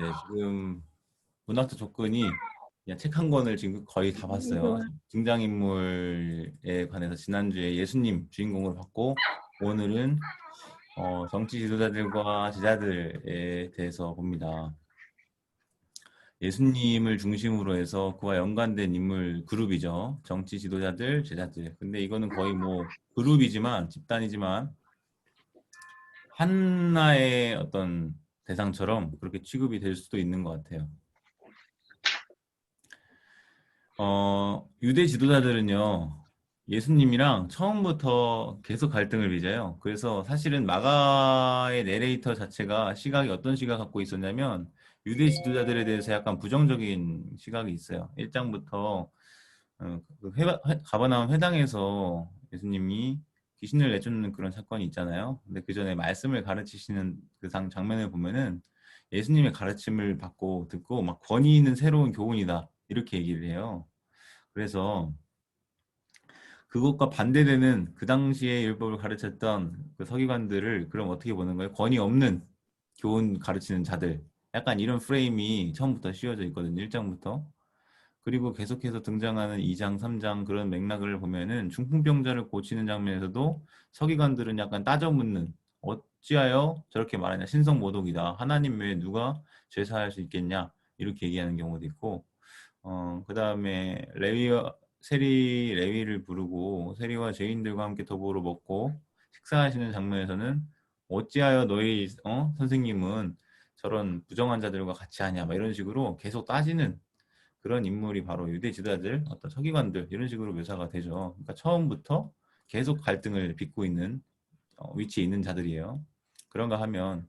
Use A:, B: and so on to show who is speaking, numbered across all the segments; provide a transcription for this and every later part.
A: 네, 지금 문학적 접근이 그냥 책 한 권을 지금 거의 다 봤어요. 등장인물에 관해서 지난주에 예수님 주인공으로 봤고 오늘은 정치 지도자들과 제자들에 대해서 봅니다. 예수님을 중심으로 해서 그와 연관된 인물 그룹이죠. 정치 지도자들, 제자들. 근데 이거는 거의 뭐 그룹이지만 집단이지만 하나의 어떤 대상처럼 그렇게 취급이 될 수도 있는 것 같아요. 유대 지도자들은요, 예수님이랑 처음부터 계속 갈등을 빚어요. 그래서 사실은 마가의 내레이터 자체가 시각이 어떤 시각 갖고 있었냐면, 유대 지도자들에 대해서 약간 부정적인 시각이 있어요. 1장부터 가버나움 회당에서 예수님이 귀신을 내쫓는 그런 사건이 있잖아요. 근데 그 전에 말씀을 가르치시는 그 장면을 보면은 예수님의 가르침을 받고 듣고 막 권위 있는 새로운 교훈이다. 이렇게 얘기를 해요. 그래서 그것과 반대되는 그 당시에 율법을 가르쳤던 그 서기관들을 그럼 어떻게 보는 거예요? 권위 없는 교훈 가르치는 자들. 약간 이런 프레임이 처음부터 씌워져 있거든요. 1장부터. 그리고 계속해서 등장하는 2장, 3장 그런 맥락을 보면은 중풍병자를 고치는 장면에서도 서기관들은 약간 따져 묻는 어찌하여 저렇게 말하냐 신성모독이다. 하나님 외에 누가 죄 사할 수 있겠냐 이렇게 얘기하는 경우도 있고 그 다음에 레위를 부르고 세리와 죄인들과 함께 더불어 먹고 식사하시는 장면에서는 어찌하여 너희 선생님은 저런 부정한 자들과 같이 하냐 막 이런 식으로 계속 따지는 그런 인물이 바로 유대 지도자들, 어떤 서기관들 이런 식으로 묘사가 되죠. 그러니까 처음부터 계속 갈등을 빚고 있는 위치에 있는 자들이에요. 그런가 하면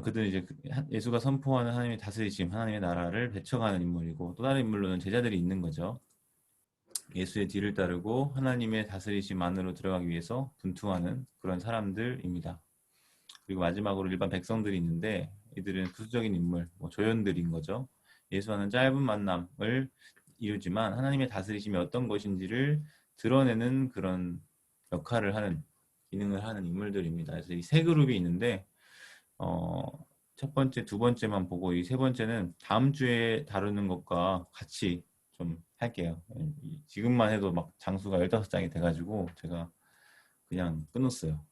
A: 그들은 이제 예수가 선포하는 하나님의 다스리심, 하나님의 나라를 배척하는 인물이고 또 다른 인물로는 제자들이 있는 거죠. 예수의 뒤를 따르고 하나님의 다스리심 안으로 들어가기 위해서 분투하는 그런 사람들입니다. 그리고 마지막으로 일반 백성들이 있는데 이들은 부수적인 인물, 뭐 조연들인 거죠. 예수와는 짧은 만남을 이루지만 하나님의 다스리심이 어떤 것인지를 드러내는 그런 역할을 하는 기능을 하는 인물들입니다. 그래서 이 세 그룹이 있는데 어, 첫 번째, 두 번째만 보고 이 세 번째는 다음 주에 다루는 것과 같이 좀 할게요. 지금만 해도 막 장수가 15장이 돼가지고 제가 그냥 끊었어요.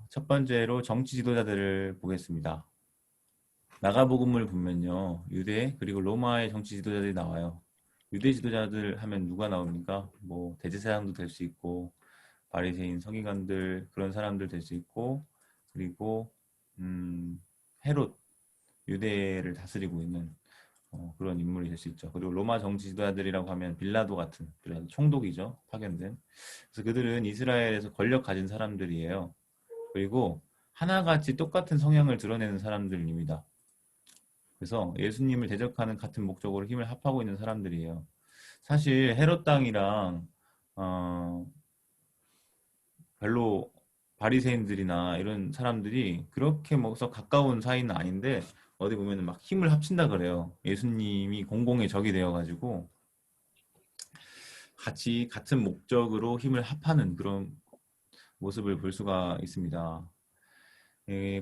A: 첫 번째로 정치 지도자들을 보겠습니다. 마가복음을 보면요. 유대 그리고 로마의 정치 지도자들이 나와요. 유대 지도자들 하면 누가 나옵니까? 뭐 대제사장도 될 수 있고 바리새인 서기관들 그런 사람들 될 수 있고 그리고 헤롯 유대를 다스리고 있는 그런 인물이 될 수 있죠. 그리고 로마 정치 지도자들이라고 하면 빌라도 같은 빌라도 총독이죠. 파견된. 그래서 그들은 이스라엘에서 권력 가진 사람들이에요. 그리고 하나같이 똑같은 성향을 드러내는 사람들입니다. 그래서 예수님을 대적하는 같은 목적으로 힘을 합하고 있는 사람들이에요. 사실 헤롯 당이랑 어, 별로 바리새인들이나 이런 사람들이 그렇게 뭐서 가까운 사이는 아닌데 어디 보면은 막 힘을 합친다 그래요. 예수님이 공공의 적이 되어가지고 같이 같은 목적으로 힘을 합하는 그런 모습을 볼 수가 있습니다.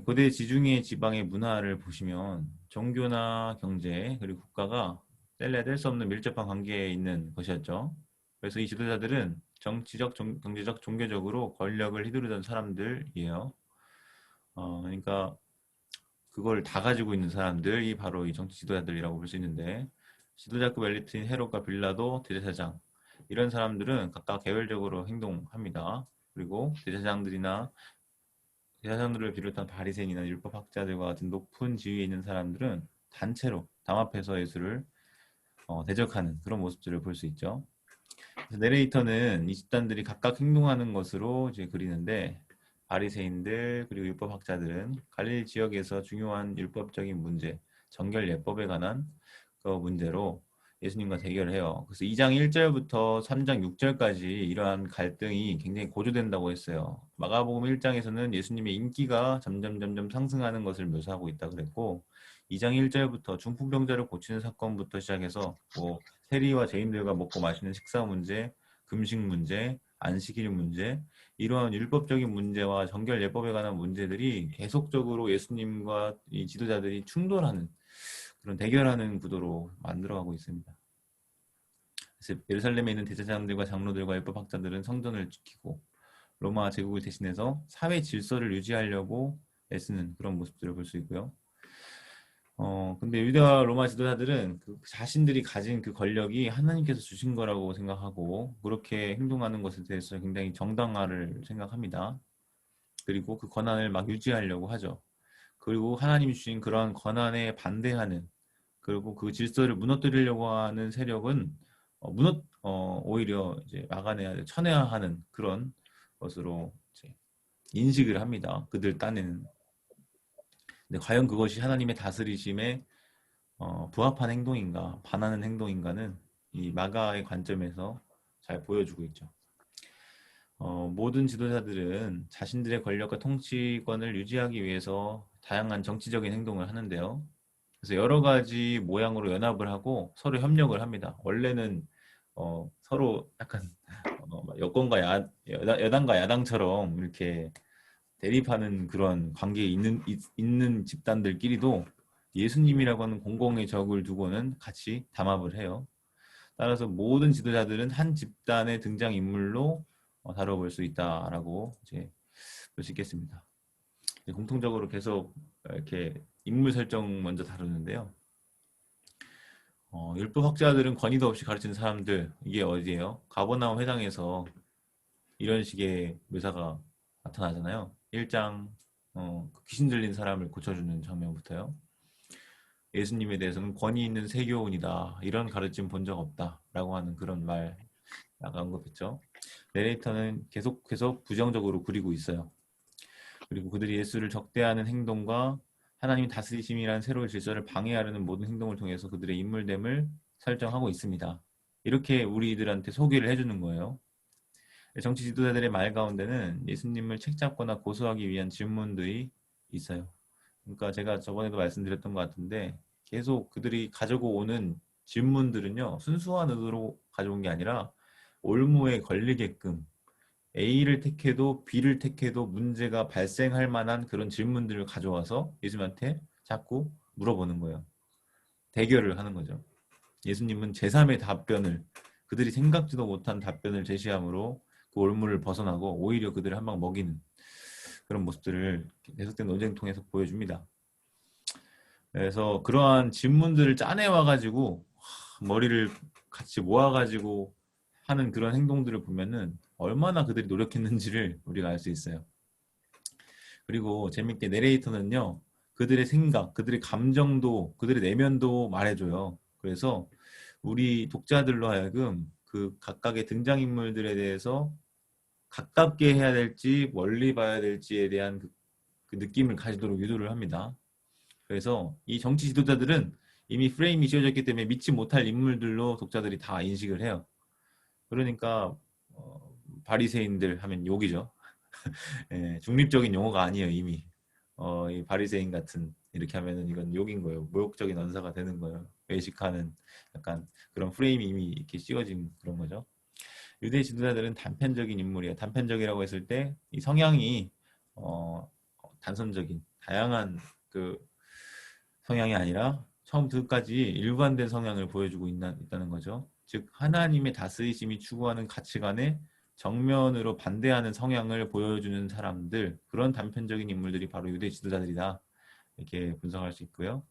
A: 고대 지중해 지방의 문화를 보시면 종교나 경제 그리고 국가가 뗄래야 뗄 수 없는 밀접한 관계에 있는 것이었죠. 그래서 이 지도자들은 정치적, 경제적, 종교적으로 권력을 휘두르던 사람들이에요. 그러니까 그걸 다 가지고 있는 사람들이 바로 이 정치 지도자들이라고 볼 수 있는데 지도자급 엘리트인 헤롯과 빌라도 대제사장 이런 사람들은 각각 개별적으로 행동합니다. 그리고 대제사장들을 비롯한 바리새인이나 율법학자들과 같은 높은 지위에 있는 사람들은 단체로 담합해서 예수를 대적하는 그런 모습들을 볼 수 있죠. 그래서 내레이터는 이 집단들이 각각 행동하는 것으로 이제 그리는데 바리새인들 그리고 율법학자들은 갈릴리 지역에서 중요한 율법적인 문제, 정결 예법에 관한 그 문제로 예수님과 대결을 해요. 그래서 2장 1절부터 3장 6절까지 이러한 갈등이 굉장히 고조된다고 했어요. 마가복음 1장에서는 예수님의 인기가 점점 상승하는 것을 묘사하고 있다 그랬고 2장 1절부터 중풍병자를 고치는 사건부터 시작해서 뭐 세리와 죄인들과 먹고 마시는 식사 문제, 금식 문제, 안식일 문제, 이러한 율법적인 문제와 정결 예법에 관한 문제들이 계속적으로 예수님과 이 지도자들이 충돌하는 그런 대결하는 구도로 만들어가고 있습니다. 그래서 예루살렘에 있는 대제사장들과 장로들과 율법학자들은 성전을 지키고 로마 제국을 대신해서 사회 질서를 유지하려고 애쓰는 그런 모습들을 볼 수 있고요. 근데 유대와 로마 지도자들은 그 자신들이 가진 그 권력이 하나님께서 주신 거라고 생각하고 그렇게 행동하는 것에 대해서 굉장히 정당화를 생각합니다. 그리고 그 권한을 막 유지하려고 하죠. 그리고 하나님이 주신 그러한 권한에 반대하는 그리고 그 질서를 무너뜨리려고 하는 세력은 오히려 이제 막아내야 천해하는 그런 것으로 이제 인식을 합니다. 그들 딴에는. 근데 과연 그것이 하나님의 다스리심에 부합한 행동인가, 반하는 행동인가는 이 마가의 관점에서 잘 보여주고 있죠. 모든 지도자들은 자신들의 권력과 통치권을 유지하기 위해서 다양한 정치적인 행동을 하는데요. 그래서 여러 가지 모양으로 연합을 하고 서로 협력을 합니다. 원래는 서로 약간 여권과 여당과 야당처럼 이렇게 대립하는 그런 관계에 있는 집단들끼리도 예수님이라고 하는 공공의 적을 두고는 같이 담합을 해요. 따라서 모든 지도자들은 한 집단의 등장인물로 다뤄볼 수 있다라고 이제 볼 수 있겠습니다. 공통적으로 계속 이렇게 인물 설정 먼저 다루는데요. 율법학자들은 권위도 없이 가르치는 사람들, 이게 어디예요? 가버나움 회당에서 이런 식의 묘사가 나타나잖아요. 1장 귀신 들린 사람을 고쳐주는 장면부터요. 예수님에 대해서는 권위 있는 세교원이다. 이런 가르침 본 적 없다. 라고 하는 그런 말 아까 언급했죠. 내레이터는 계속해서 부정적으로 그리고 있어요. 그리고 그들이 예수를 적대하는 행동과 하나님 다스리심이라는 새로운 질서를 방해하려는 모든 행동을 통해서 그들의 인물됨을 설정하고 있습니다. 이렇게 우리들한테 소개를 해주는 거예요. 정치 지도자들의 말 가운데는 예수님을 책잡거나 고소하기 위한 질문들이 있어요. 그러니까 제가 저번에도 말씀드렸던 것 같은데 계속 그들이 가지고 오는 질문들은요. 순수한 의도로 가져온 게 아니라 올무에 걸리게끔 A를 택해도 B를 택해도 문제가 발생할 만한 그런 질문들을 가져와서 예수님한테 자꾸 물어보는 거예요. 대결을 하는 거죠. 예수님은 제3의 답변을 그들이 생각지도 못한 답변을 제시함으로 그 올무를 벗어나고 오히려 그들을 한 방 먹이는 그런 모습들을 계속된 논쟁 통해서 보여줍니다. 그래서 그러한 질문들을 짜내와가지고 머리를 같이 모아가지고 하는 그런 행동들을 보면은 얼마나 그들이 노력했는지를 우리가 알 수 있어요. 그리고 재밌게 내레이터는요, 그들의 생각, 그들의 감정도, 그들의 내면도 말해줘요. 그래서 우리 독자들로 하여금 그 각각의 등장인물들에 대해서 가깝게 해야 될지 멀리 봐야 될지에 대한 그 느낌을 가지도록 유도를 합니다. 그래서 이 정치 지도자들은 이미 프레임이 씌워졌기 때문에 믿지 못할 인물들로 독자들이 다 인식을 해요. 그러니까 바리새인들 하면 욕이죠. 예, 중립적인 용어가 아니에요 이미. 이 바리새인 같은 이렇게 하면은 이건 욕인 거예요. 모욕적인 언사가 되는 거예요. 외식하는 약간 그런 프레임이 이미 이렇게 씌워진 그런 거죠. 유대 지도자들은 단편적인 인물이에요. 단편적이라고 했을 때 이 성향이 단선적인 다양한 그 성향이 아니라 처음부터 끝까지 일관된 성향을 보여주고 있다는 거죠. 즉 하나님의 다스리심이 추구하는 가치관에 정면으로 반대하는 성향을 보여주는 사람들, 그런 단편적인 인물들이 바로 유대 지도자들이다, 이렇게 분석할 수 있고요.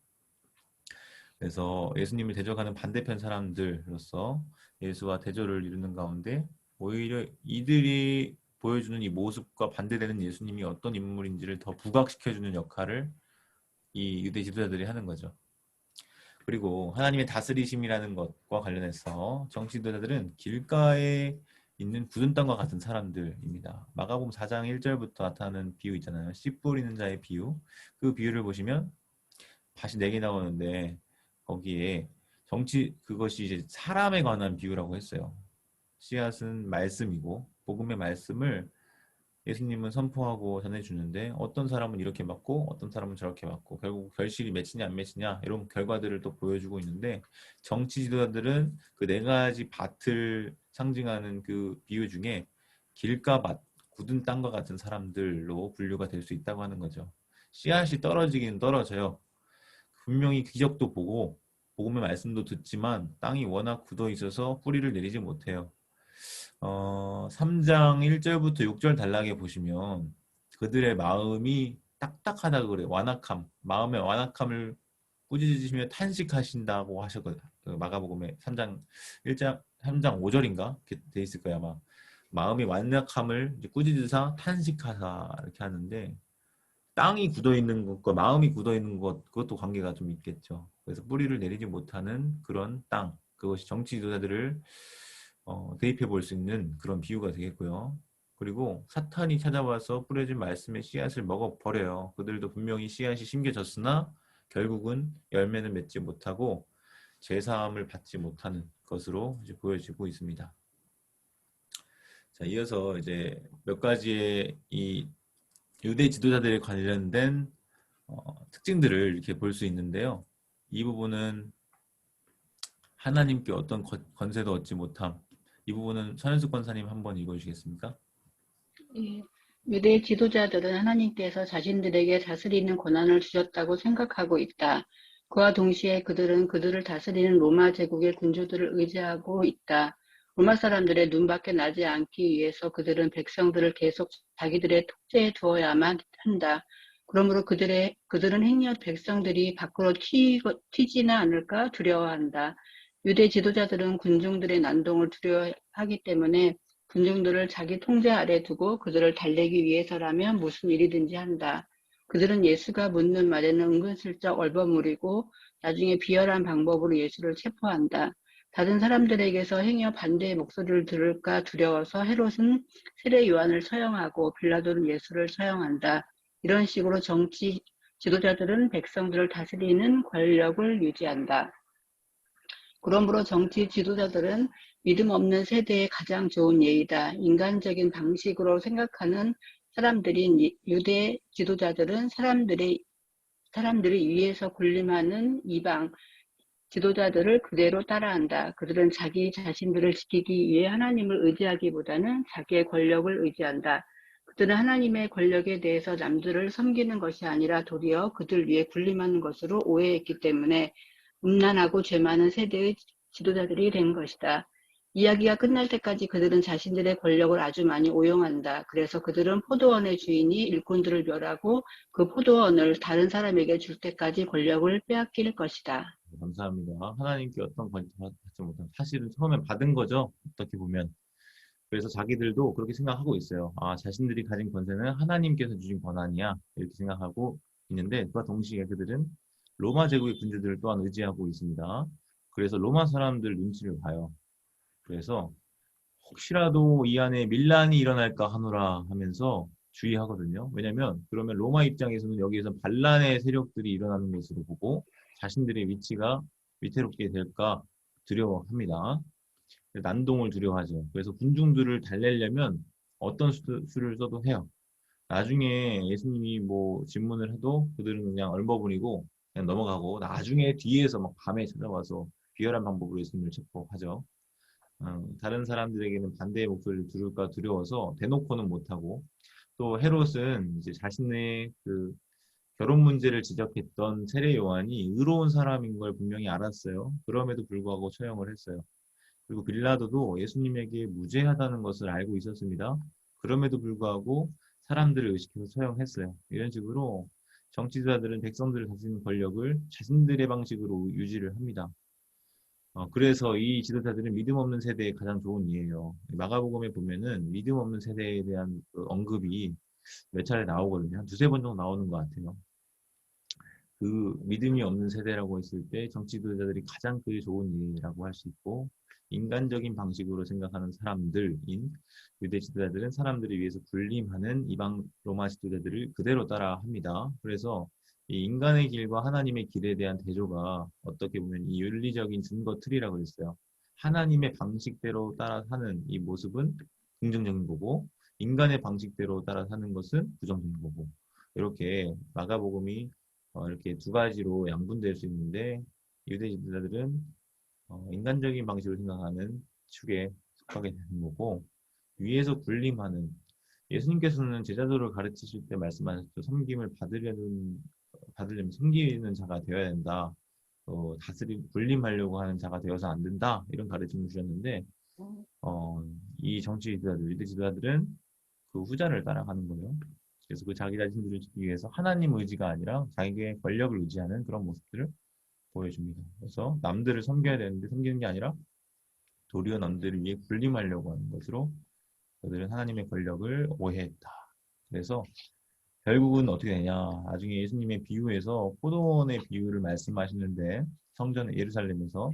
A: 그래서 예수님을 대적하는 반대편 사람들로서 예수와 대조를 이루는 가운데 오히려 이들이 보여주는 이 모습과 반대되는 예수님이 어떤 인물인지를 더 부각시켜주는 역할을 이 유대 지도자들이 하는 거죠. 그리고 하나님의 다스리심이라는 것과 관련해서 정치 지도자들은 길가에 있는 굳은 땅과 같은 사람들입니다. 마가복음 4장 1절부터 나타나는 비유 있잖아요. 씨 뿌리는 자의 비유. 그 비유를 보시면 다시 4개 나오는데 거기에 그것이 이제 사람에 관한 비유라고 했어요. 씨앗은 말씀이고 복음의 말씀을 예수님은 선포하고 전해주는데 어떤 사람은 이렇게 맞고 어떤 사람은 저렇게 맞고 결국 결실이 맺히냐 안 맺히냐 이런 결과들을 또 보여주고 있는데 정치 지도자들은 그 4가지 밭을 상징하는 그 비유 중에 길가밭, 굳은 땅과 같은 사람들로 분류가 될 수 있다고 하는 거죠. 씨앗이 떨어지긴 떨어져요. 분명히 기적도 보고 복음의 말씀도 듣지만 땅이 워낙 굳어 있어서 뿌리를 내리지 못해요. 3장 1절부터 6절 단락에 보시면 그들의 마음이 딱딱하다고 그래요. 완악함, 마음의 완악함을 꾸짖으시며 탄식하신다고 하셨거든요. 그 마가복음의 3장 1장 3장 5절인가? 이렇게 돼 있을 거야, 아마. 마음이 완악함을 이제 꾸짖으사 탄식하사 이렇게 하는데 땅이 굳어 있는 것과 마음이 굳어 있는 것 그것도 관계가 좀 있겠죠. 그래서 뿌리를 내리지 못하는 그런 땅 그것이 정치 지도자들을 대입해 볼 수 있는 그런 비유가 되겠고요. 그리고 사탄이 찾아와서 뿌려진 말씀의 씨앗을 먹어버려요. 그들도 분명히 씨앗이 심겨졌으나 결국은 열매는 맺지 못하고 제사함을 받지 못하는 것으로 이제 보여지고 있습니다. 자, 이어서 이제 몇 가지의 이 유대 지도자들에 관련된 특징들을 이렇게 볼 수 있는데요. 이 부분은 하나님께 어떤 권세도 얻지 못함. 이 부분은 천연숙 권사님 한번 읽어주시겠습니까?
B: 예, 유대 지도자들은 하나님께서 자신들에게 다스리는 권한을 주셨다고 생각하고 있다. 그와 동시에 그들은 그들을 다스리는 로마 제국의 군주들을 의지하고 있다. 로마 사람들의 눈밖에 나지 않기 위해서 그들은 백성들을 계속 자기들의 통제에 두어야만 한다. 그러므로 그들은 행여 백성들이 밖으로 튀지는 않을까 두려워한다. 유대 지도자들은 군중들의 난동을 두려워하기 때문에 군중들을 자기 통제 아래 두고 그들을 달래기 위해서라면 무슨 일이든지 한다. 그들은 예수가 묻는 말에는 은근슬쩍 얼버무리고 나중에 비열한 방법으로 예수를 체포한다. 다른 사람들에게서 행여 반대의 목소리를 들을까 두려워서 헤롯은 세례 요한을 처형하고 빌라도는 예수를 처형한다. 이런 식으로 정치 지도자들은 백성들을 다스리는 권력을 유지한다. 그러므로 정치 지도자들은 믿음 없는 세대의 가장 좋은 예이다. 인간적인 방식으로 생각하는 사람들인 유대 지도자들은 사람들이 위에서 군림하는 이방 지도자들을 그대로 따라한다. 그들은 자기 자신들을 지키기 위해 하나님을 의지하기보다는 자기의 권력을 의지한다. 그들은 하나님의 권력에 대해서 남들을 섬기는 것이 아니라 도리어 그들 위에 군림하는 것으로 오해했기 때문에 음란하고 죄 많은 세대의 지도자들이 된 것이다. 이야기가 끝날 때까지 그들은 자신들의 권력을 아주 많이 오용한다. 그래서 그들은 포도원의 주인이 일꾼들을 멸하고 그 포도원을 다른 사람에게 줄 때까지 권력을 빼앗길 것이다.
A: 감사합니다. 하나님께 어떤 권세도 받지 못한 사실은 처음에 받은 거죠. 어떻게 보면. 그래서 자기들도 그렇게 생각하고 있어요. 아, 자신들이 가진 권세는 하나님께서 주신 권한이야. 이렇게 생각하고 있는데 그와 동시에 그들은 로마 제국의 군주들을 또한 의지하고 있습니다. 그래서 로마 사람들 눈치를 봐요. 그래서 혹시라도 이 안에 밀란이 일어날까 하노라 하면서 주의하거든요. 왜냐하면 그러면 로마 입장에서는 여기에서 반란의 세력들이 일어나는 것으로 보고 자신들의 위치가 위태롭게 될까 두려워합니다. 난동을 두려워하죠. 그래서 군중들을 달래려면 어떤 수를 써도 해요. 나중에 예수님이 뭐 질문을 해도 그들은 그냥 얼버무리고 그냥 넘어가고 나중에 뒤에서 막 밤에 찾아와서 비열한 방법으로 예수님을 체포하죠. 다른 사람들에게는 반대의 목소리를 들을까 두려워서 대놓고는 못하고 또 헤롯은 이제 자신의 그 결혼 문제를 지적했던 세례 요한이 의로운 사람인 걸 분명히 알았어요. 그럼에도 불구하고 처형을 했어요. 그리고 빌라도도 예수님에게 무죄하다는 것을 알고 있었습니다. 그럼에도 불구하고 사람들을 의식해서 처형했어요. 이런 식으로 정치자들은 백성들을 다스리는 권력을 자신들의 방식으로 유지를 합니다. 그래서 이 지도자들은 믿음 없는 세대의 가장 좋은 예예요. 마가복음에 보면은 믿음 없는 세대에 대한 그 언급이 몇 차례 나오거든요. 한 두세 번 정도 나오는 것 같아요. 그 믿음이 없는 세대라고 했을 때 정치 지도자들이 가장 그게 좋은 예라고 할 수 있고 인간적인 방식으로 생각하는 사람들인 유대 지도자들은 사람들을 위해서 군림하는 이방 로마 지도자들을 그대로 따라합니다. 그래서 이 인간의 길과 하나님의 길에 대한 대조가 어떻게 보면 이 윤리적인 증거 틀이라고 했어요. 하나님의 방식대로 따라 사는 이 모습은 긍정적인 거고 인간의 방식대로 따라 사는 것은 부정적인 거고 이렇게 마가복음이 이렇게 두 가지로 양분될 수 있는데 유대 지도자들은 인간적인 방식으로 생각하는 축에 속하게 되는 거고 위에서 군림하는 예수님께서는 제자도를 가르치실 때 말씀하셨죠. 섬김을 받으려면 섬기는 자가 되어야 된다. 군림하려고 하는 자가 되어서 안 된다. 이런 가르침을 주셨는데 어, 이 정치 지도자들, 유대 지도자들은 그 후자를 따라가는 거예요. 그래서 그 자기 자신들을 지키기 위해서 하나님 의지가 아니라 자기의 권력을 의지하는 그런 모습들을 보여줍니다. 그래서 남들을 섬겨야 되는데 섬기는 게 아니라 도리어 남들을 위해 군림하려고 하는 것으로 그들은 하나님의 권력을 오해했다. 그래서 결국은 어떻게 되냐? 나중에 예수님의 비유에서 포도원의 비유를 말씀하시는데 성전 예루살렘에서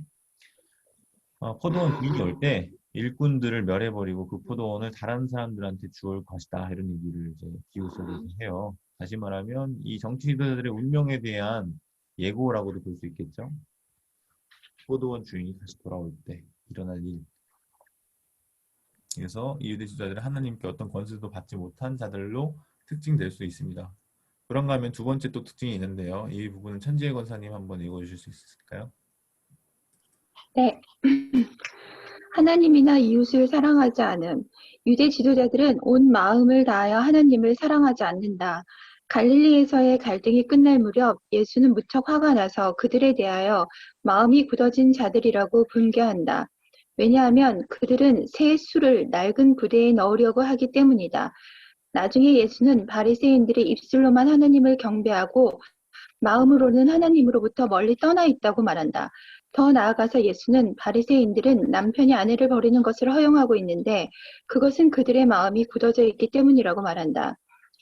A: 포도원 주인이 올 때 일꾼들을 멸해버리고 그 포도원을 다른 사람들한테 주올 것이다. 이런 얘기를 이제 비유 속에서 해요. 다시 말하면 이 정치 지도자들의 운명에 대한 예고라고도 볼 수 있겠죠. 포도원 주인이 다시 돌아올 때 일어날 일. 그래서 이 유대 지도자들은 하나님께 어떤 권세도 받지 못한 자들로 특징될 수 있습니다. 그런가 하면 두 번째 또 특징이 있는데요. 이 부분은 천지의 권사님 한번 읽어주실 수 있을까요?
C: 네. 하나님이나 이웃을 사랑하지 않음. 유대 지도자들은 온 마음을 다하여 하나님을 사랑하지 않는다. 갈릴리에서의 갈등이 끝날 무렵 예수는 무척 화가 나서 그들에 대하여 마음이 굳어진 자들이라고 분개한다. 왜냐하면 그들은 새 술을 낡은 부대에 넣으려고 하기 때문이다. 나중에 예수는 바리새인들의 입술로만 하나님을 경배하고 마음으로는 하나님으로부터 멀리 떠나 있다고 말한다. 더 나아가서 예수는 바리새인들은 남편이 아내를 버리는 것을 허용하고 있는데 그것은 그들의 마음이 굳어져 있기 때문이라고 말한다.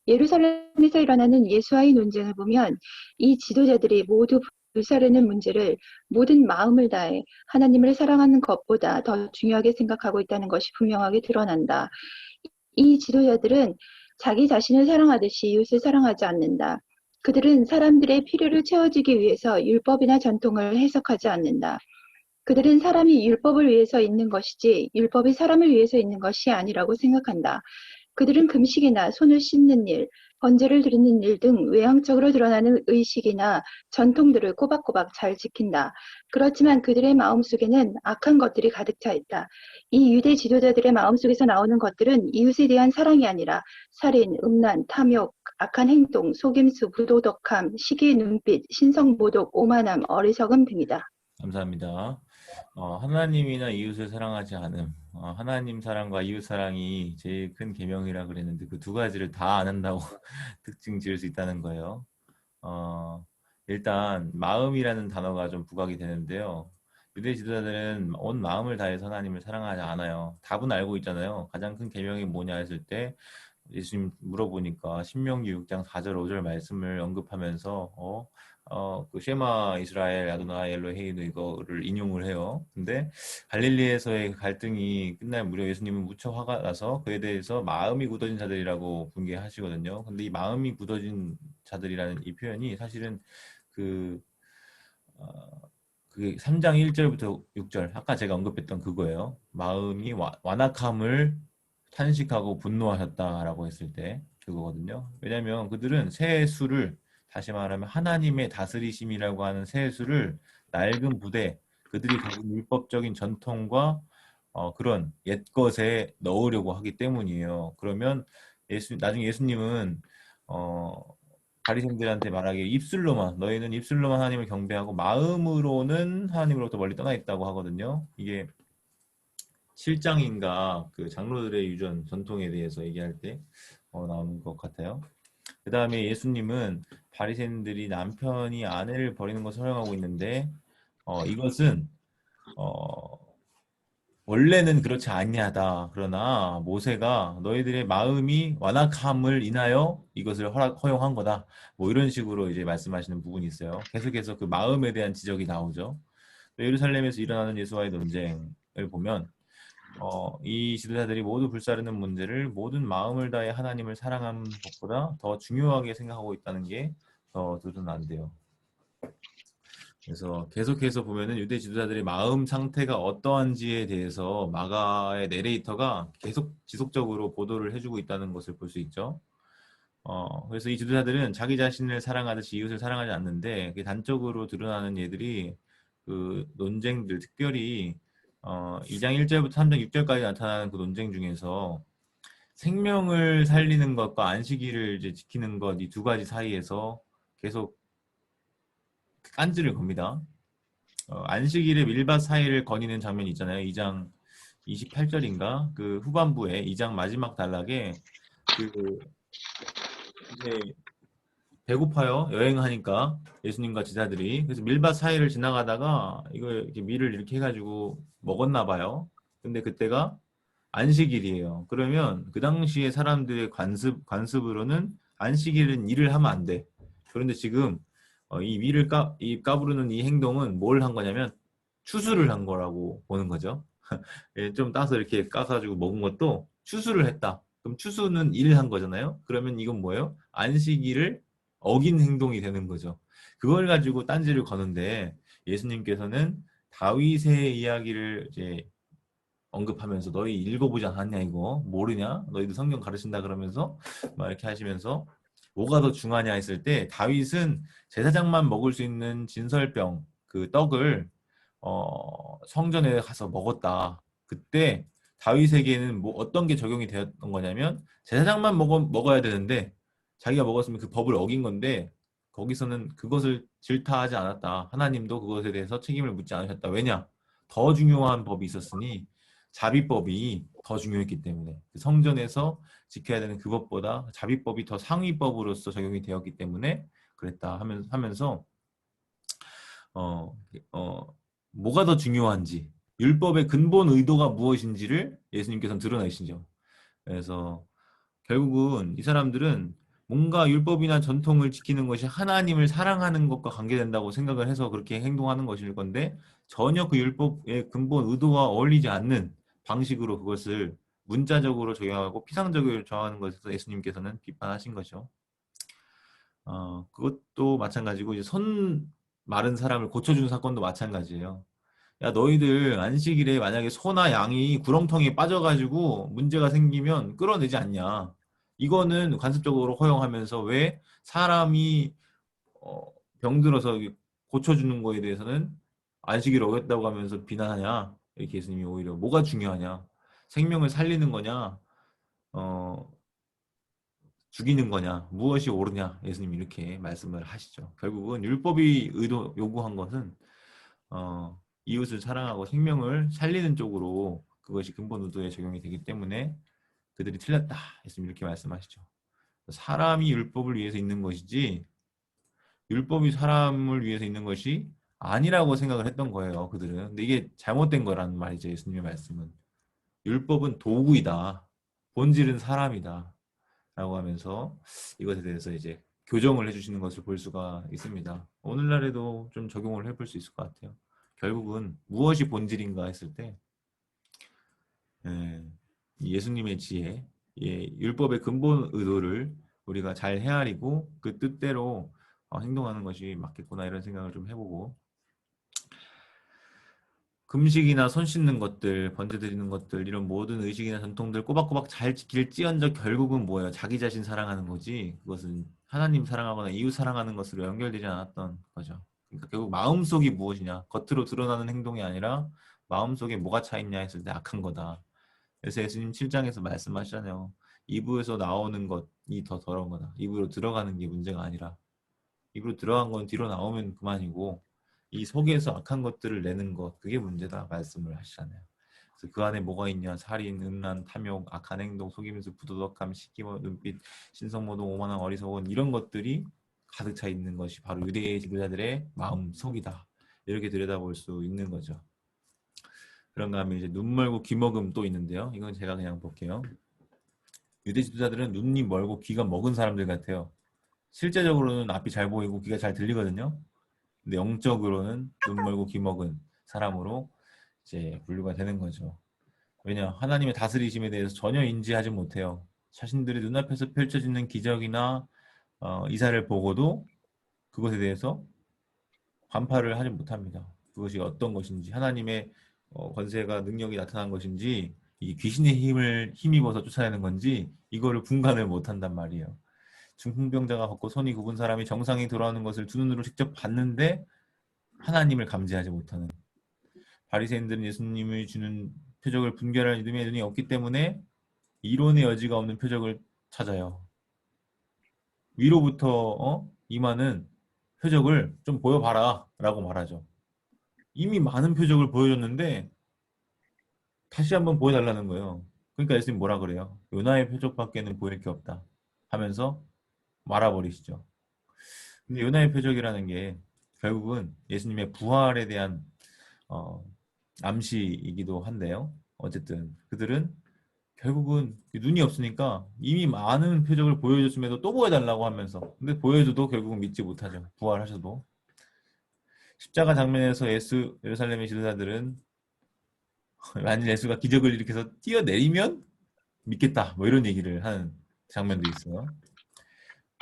C: 예루살렘에서 일어나는 예수와의 논쟁을 보면 이 지도자들이 모두 불사르는 문제를 모든 마음을 다해 하나님을 사랑하는 것보다 더 중요하게 생각하고 있다는 것이 분명하게 드러난다. 이 지도자들은 자기 자신을 사랑하듯이 이웃을 사랑하지 않는다. 그들은 사람들의 필요를 채워주기 위해서 율법이나 전통을 해석하지 않는다. 그들은 사람이 율법을 위해서 있는 것이지 율법이 사람을 위해서 있는 것이 아니라고 생각한다. 그들은 금식이나 손을 씻는 일, 번제를 드리는 일 등 외형적으로 드러나는 의식이나 전통들을 꼬박꼬박 잘 지킨다. 그렇지만 그들의 마음속에는 악한 것들이 가득 차 있다. 이 유대 지도자들의 마음속에서 나오는 것들은 이웃에 대한 사랑이 아니라 살인, 음란, 탐욕, 악한 행동, 속임수, 부도덕함, 시기의 눈빛, 신성모독, 오만함, 어리석음 등이다.
A: 감사합니다. 하나님이나 이웃을 사랑하지 않음. 하나님 사랑과 이웃 사랑이 제일 큰 계명이라 그랬는데 그 두 가지를 다 안 한다고 특징 지을 수 있다는 거예요. 일단 마음이라는 단어가 좀 부각이 되는데요. 유대 지도자들은 온 마음을 다해서 하나님을 사랑하지 않아요. 답은 알고 있잖아요. 가장 큰 계명이 뭐냐 했을 때 예수님 물어보니까 신명기 6장 4절 5절 말씀을 언급하면서 그 쉐마 이스라엘 아도나 엘로헤이노 이거를 인용을 해요. 근데 갈릴리에서의 갈등이 끝날 무렵 예수님은 무척 화가 나서 그에 대해서 마음이 굳어진 자들이라고 분개하시거든요. 근데 이 마음이 굳어진 자들이라는 이 표현이 사실은 그 어, 그게 3장 1절부터 6절 아까 제가 언급했던 그거예요. 마음이 완악함을 탄식하고 분노하셨다라고 했을 때 그거거든요. 왜냐하면 그들은 새 수를 다시 말하면 하나님의 다스리심이라고 하는 새 수를 낡은 부대 그들이 가진 율법적인 전통과 그런 옛것에 넣으려고 하기 때문이에요. 그러면 나중에 예수님은 어, 바리새인들한테 말하기에 입술로만 너희는 입술로만 하나님을 경배하고 마음으로는 하나님으로부터 멀리 떠나 있다고 하거든요. 이게 7장인가 그 장로들의 유전 전통에 대해서 얘기할 때 나오는 것 같아요. 그 다음에 예수님은 바리새인들이 남편이 아내를 버리는 것을 허용하고 있는데 이것은 원래는 그렇지 아니하다. 그러나 모세가 너희들의 마음이 완악함을 인하여 이것을 허용한 거다. 뭐 이런 식으로 이제 말씀하시는 부분이 있어요. 계속해서 그 마음에 대한 지적이 나오죠. 예루살렘에서 일어나는 예수와의 논쟁을 보면 이 지도자들이 모두 불사르는 문제를 모든 마음을 다해 하나님을 사랑하는 것보다 더 중요하게 생각하고 있다는 게 더 드러난대요. 그래서 계속해서 보면은 유대 지도자들의 마음 상태가 어떠한지에 대해서 마가의 내레이터가 계속 지속적으로 보도를 해주고 있다는 것을 볼 수 있죠. 그래서 이 지도자들은 자기 자신을 사랑하듯이 이웃을 사랑하지 않는데 그게 단적으로 드러나는 예들이 그 논쟁들 특별히 2장 1절부터 3장 6절까지 나타나는 그 논쟁 중에서 생명을 살리는 것과 안식일을 이제 지키는 것 이 두 가지 사이에서 계속 깐지를 겁니다. 안식일의 밀밭 사이를 거니는 장면이 있잖아요. 2장 28절인가 그 후반부에 2장 마지막 단락에 그 이제 배고파요. 여행하니까 예수님과 제자들이 그래서 밀밭 사이를 지나가다가 이걸 이렇게 밀을 이렇게 해가지고 먹었나 봐요. 근데 그때가 안식일이에요. 그러면 그 당시에 사람들의 관습으로는 안식일은 일을 하면 안 돼. 그런데 지금 이 밀을 까부르는 이 행동은 뭘 한 거냐면 추수를 한 거라고 보는 거죠. 예, 좀 따서 이렇게 까가지고 먹은 것도 추수를 했다. 그럼 추수는 일을 한 거잖아요. 그러면 이건 뭐예요? 안식일을 어긴 행동이 되는 거죠. 그걸 가지고 딴지를 거는데 예수님께서는 다윗의 이야기를 이제 언급하면서 너희 읽어보지 않았냐 이거 모르냐 너희도 성경 가르친다 그러면서 막 이렇게 하시면서 뭐가 더 중하냐 했을 때 다윗은 제사장만 먹을 수 있는 진설병 그 떡을 성전에 가서 먹었다. 그때 다윗에게는 뭐 어떤 게 적용이 되었던 거냐면 제사장만 먹어야 되는데 자기가 먹었으면 그 법을 어긴 건데 거기서는 그것을 질타하지 않았다. 하나님도 그것에 대해서 책임을 묻지 않으셨다. 왜냐? 더 중요한 법이 있었으니 자비법이 더 중요했기 때문에 그 성전에서 지켜야 되는 그 법보다 자비법이 더 상위법으로서 적용이 되었기 때문에 그랬다 하면서 어, 어, 뭐가 더 중요한지 율법의 근본 의도가 무엇인지를 예수님께서는 드러내시죠. 그래서 결국은 이 사람들은 뭔가 율법이나 전통을 지키는 것이 하나님을 사랑하는 것과 관계된다고 생각을 해서 그렇게 행동하는 것일 건데 전혀 그 율법의 근본 의도와 어울리지 않는 방식으로 그것을 문자적으로 적용하고 피상적으로 정하는 것에서 예수님께서는 비판하신 거죠. 그것도 마찬가지고 이제 손 마른 사람을 고쳐준 사건도 마찬가지예요. 야, 너희들 안식일에 만약에 소나 양이 구렁텅이에 빠져가지고 문제가 생기면 끌어내지 않냐. 이거는 관습적으로 허용하면서 왜 사람이 어, 병들어서 고쳐주는 거에 대해서는 안식일을 어겼다고 하면서 비난하냐. 이렇게 예수님이 오히려 뭐가 중요하냐. 생명을 살리는 거냐. 어, 죽이는 거냐. 무엇이 옳으냐. 예수님이 이렇게 말씀을 하시죠. 결국은 율법이 요구한 것은 이웃을 사랑하고 생명을 살리는 쪽으로 그것이 근본 의도에 적용이 되기 때문에 그들이 틀렸다. 예수님 이렇게 말씀하시죠. 사람이 율법을 위해서 있는 것이지 율법이 사람을 위해서 있는 것이 아니라고 생각을 했던 거예요. 그들은. 근데 이게 잘못된 거라는 말이죠. 예수님의 말씀은. 율법은 도구이다. 본질은 사람이다. 라고 하면서 이것에 대해서 이제 교정을 해주시는 것을 볼 수가 있습니다. 오늘날에도 좀 적용을 해볼 수 있을 것 같아요. 결국은 무엇이 본질인가 했을 때 예수님의 지혜, 율법의 근본 의도를 우리가 잘 헤아리고 그 뜻대로 행동하는 것이 맞겠구나 이런 생각을 좀 해보고 금식이나 손 씻는 것들, 번제 드리는 것들 이런 모든 의식이나 전통들 꼬박꼬박 잘 지킬지언정 결국은 뭐예요? 자기 자신 사랑하는 거지 그것은 하나님 사랑하거나 이웃 사랑하는 것으로 연결되지 않았던 거죠. 그러니까 결국 마음속이 무엇이냐 겉으로 드러나는 행동이 아니라 마음속에 뭐가 차 있냐 했을 때 악한 거다. 그래서 예수님 7장에서 말씀하시잖아요. 이부에서 나오는 것이 더 더러운 거다. 이부로 들어가는 게 문제가 아니라 입으로 들어간 건 뒤로 나오면 그만이고 이 속에서 악한 것들을 내는 것 그게 문제다 말씀을 하시잖아요. 그래서 그 안에 뭐가 있냐 살인, 음란, 탐욕, 악한 행동, 속임수, 부도덕함, 시기와 눈빛, 신성모독, 오만함, 어리석은 이런 것들이 가득 차 있는 것이 바로 유대의 지도자들의 마음 속이다. 이렇게 들여다볼 수 있는 거죠. 그런가 하면 이제 눈 멀고 귀 먹음 또 있는데요. 이건 제가 그냥 볼게요. 유대 지도자들은 눈이 멀고 귀가 먹은 사람들 같아요. 실제적으로는 앞이 잘 보이고 귀가 잘 들리거든요. 근데 영적으로는 눈 멀고 귀 먹은 사람으로 이제 분류가 되는 거죠. 왜냐? 하나님의 다스리심에 대해서 전혀 인지하지 못해요. 자신들의 눈앞에서 펼쳐지는 기적이나 이사를 보고도 그것에 대해서 반발을 하지 못합니다. 그것이 어떤 것인지 하나님의 권세가 능력이 나타난 것인지 이 귀신의 힘을 힘입어서 쫓아내는 건지 이거를 분간을 못한단 말이에요. 중풍병자가 걷고 손이 굽은 사람이 정상이 돌아오는 것을 두 눈으로 직접 봤는데 하나님을 감지하지 못하는 바리새인들은 예수님이 주는 표적을 분별할 믿음의 눈이 없기 때문에 이론의 여지가 없는 표적을 찾아요. 위로부터 임하는 표적을 좀 보여봐라 라고 말하죠. 이미 많은 표적을 보여줬는데 다시 한번 보여달라는 거예요. 그러니까 예수님 뭐라 그래요? 요나의 표적밖에는 보일 게 없다 하면서 말아버리시죠. 근데 요나의 표적이라는 게 결국은 예수님의 부활에 대한 어, 암시이기도 한데요. 어쨌든 그들은 결국은 눈이 없으니까 이미 많은 표적을 보여줬음에도 또 보여달라고 하면서 근데 보여줘도 결국은 믿지 못하죠. 부활하셔도. 십자가 장면에서 예루살렘의 지도자들은 만일 예수가 기적을 일으켜서 뛰어내리면 믿겠다 뭐 이런 얘기를 하는 장면도 있어요.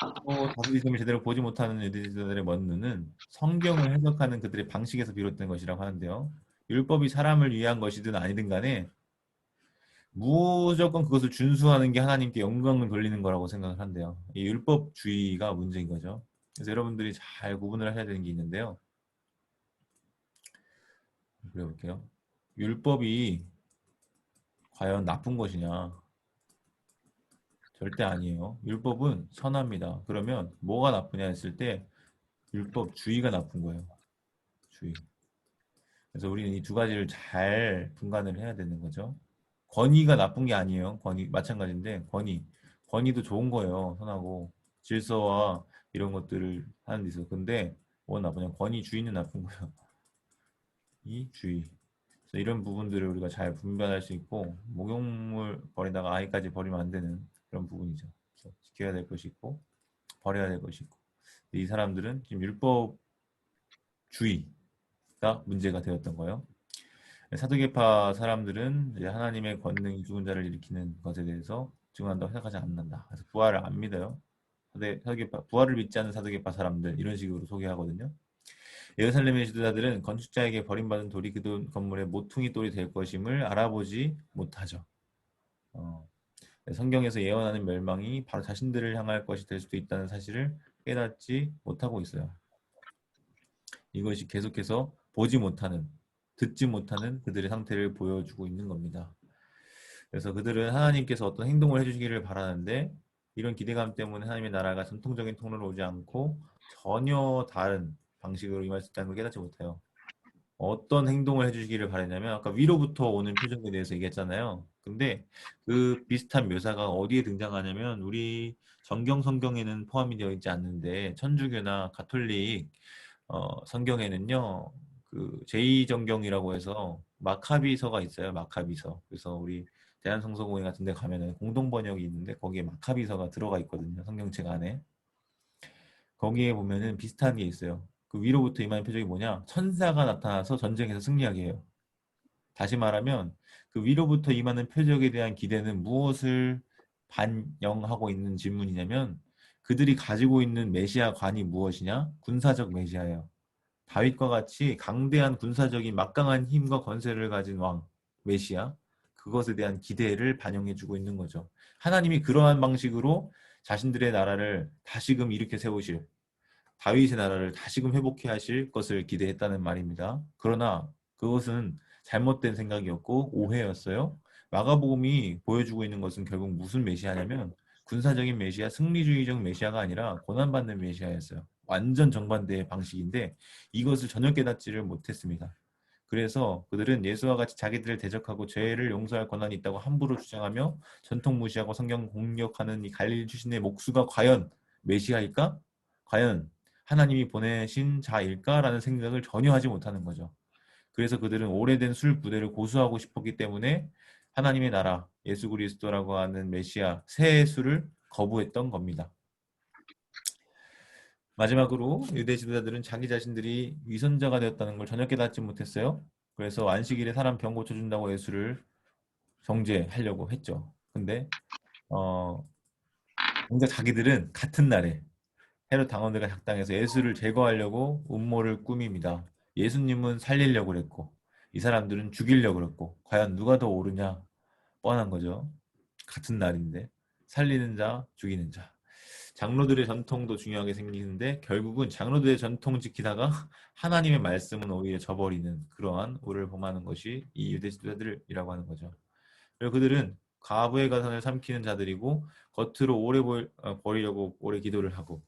A: 또 다윗을 제대로 보지 못하는 유대인들의 원론은 성경을 해석하는 그들의 방식에서 비롯된 것이라고 하는데요. 율법이 사람을 위한 것이든 아니든 간에 무조건 그것을 준수하는 게 하나님께 영광을 돌리는 거라고 생각을 한대요. 이 율법주의가 문제인 거죠. 그래서 여러분들이 잘 구분을 해야 되는 게 있는데요. 그려볼게요. 율법이 과연 나쁜 것이냐? 절대 아니에요. 율법은 선합니다. 그러면 뭐가 나쁘냐 했을 때 율법주의가 나쁜 거예요. 주의. 그래서 우리는 이 두 가지를 잘 분간을 해야 되는 거죠. 권위가 나쁜 게 아니에요. 권위 마찬가지인데 권위도 좋은 거예요. 선하고 질서와 이런 것들을 하는 데 있어서. 근데 뭐가 나쁘냐? 권위주의는 나쁜 거예요. 이 주의. 그래서 이런 부분들을 우리가 잘 분별할 수 있고 목욕물 버리다가 아이까지 버리면 안 되는 그런 부분이죠. 그래서 지켜야 될 것이 있고 버려야 될 것이 있고. 이 사람들은 지금 율법주의가 문제가 되었던 거예요. 사두개파 사람들은 이제 하나님의 권능이 죽은 자를 일으키는 것에 대해서 증언한다고 생각하지 않는다. 그래서 부활을 안 믿어요. 사두개파, 부활을 믿지 않는 사두개파 사람들 이런 식으로 소개하거든요. 예루살렘의 지도자들은 건축자에게 버림받은 돌이 그 건물의 모퉁이 돌이 될 것임을 알아보지 못하죠. 성경에서 예언하는 멸망이 바로 자신들을 향할 것이 될 수도 있다는 사실을 깨닫지 못하고 있어요. 이것이 계속해서 보지 못하는, 듣지 못하는 그들의 상태를 보여주고 있는 겁니다. 그래서 그들은 하나님께서 어떤 행동을 해주시기를 바라는데 이런 기대감 때문에 하나님의 나라가 전통적인 통로로 오지 않고 전혀 다른 방식으로 임할 수 있다는 걸 깨닫지 못해요. 어떤 행동을 해주시기를 바라냐면 아까 위로부터 오는 표정에 대해서 얘기했잖아요. 근데 그 비슷한 묘사가 어디에 등장하냐면 우리 성경에는 포함이 되어 있지 않는데 천주교나 가톨릭 성경에는요. 그 제2정경이라고 해서 마카비서가 있어요. 마카비서. 그래서 우리 대한성서공회 같은 데 가면은 공동 번역이 있는데 거기에 마카비서가 들어가 있거든요. 성경책 안에. 거기에 보면은 비슷한 게 있어요. 그 위로부터 임하는 표적이 뭐냐? 천사가 나타나서 전쟁에서 승리하게 해요. 다시 말하면 그 위로부터 임하는 표적에 대한 기대는 무엇을 반영하고 있는 질문이냐면 그들이 가지고 있는 메시아관이 무엇이냐? 군사적 메시아예요. 다윗과 같이 강대한 군사적인 막강한 힘과 권세를 가진 왕, 메시아, 그것에 대한 기대를 반영해주고 있는 거죠. 하나님이 그러한 방식으로 자신들의 나라를 다시금 일으켜 세우실, 다윗의 나라를 다시금 회복해 하실 것을 기대했다는 말입니다. 그러나 그것은 잘못된 생각이었고 오해였어요. 마가복음이 보여주고 있는 것은 결국 무슨 메시아냐면 군사적인 메시아, 승리주의적 메시아가 아니라 고난받는 메시아였어요. 완전 정반대의 방식인데 이것을 전혀 깨닫지를 못했습니다. 그래서 그들은 예수와 같이 자기들을 대적하고 죄를 용서할 권한이 있다고 함부로 주장하며 전통 무시하고 성경 공격하는 이 갈릴리 출신의 목수가 과연 메시아일까? 과연 하나님이 보내신 자일까라는 생각을 전혀 하지 못하는 거죠. 그래서 그들은 오래된 술 부대를 고수하고 싶었기 때문에 하나님의 나라, 예수 그리스도라고 하는 메시아, 새 예수를 거부했던 겁니다. 마지막으로 유대 지도자들은 자기 자신들이 위선자가 되었다는 걸 전혀 깨닫지 못했어요. 그래서 안식일에 사람 병 고쳐준다고 예수를 정죄하려고 했죠. 근데 뭔가 자기들은 같은 날에 헤롯 당원들과 작당해서 예수를 제거하려고 음모를 꾸밉니다. 예수님은 살리려고 그랬고 이 사람들은 죽이려고 그랬고 과연 누가 더 옳으냐? 뻔한 거죠. 같은 날인데 살리는 자, 죽이는 자. 장로들의 전통도 중요하게 생기는데 결국은 장로들의 전통 지키다가 하나님의 말씀은 오히려 저버리는 그러한 오를 범하는 것이 이 유대 지도자들이라고 하는 거죠. 그리고 그들은 가부의 가산을 삼키는 자들이고 겉으로 버리려고 오래 기도를 하고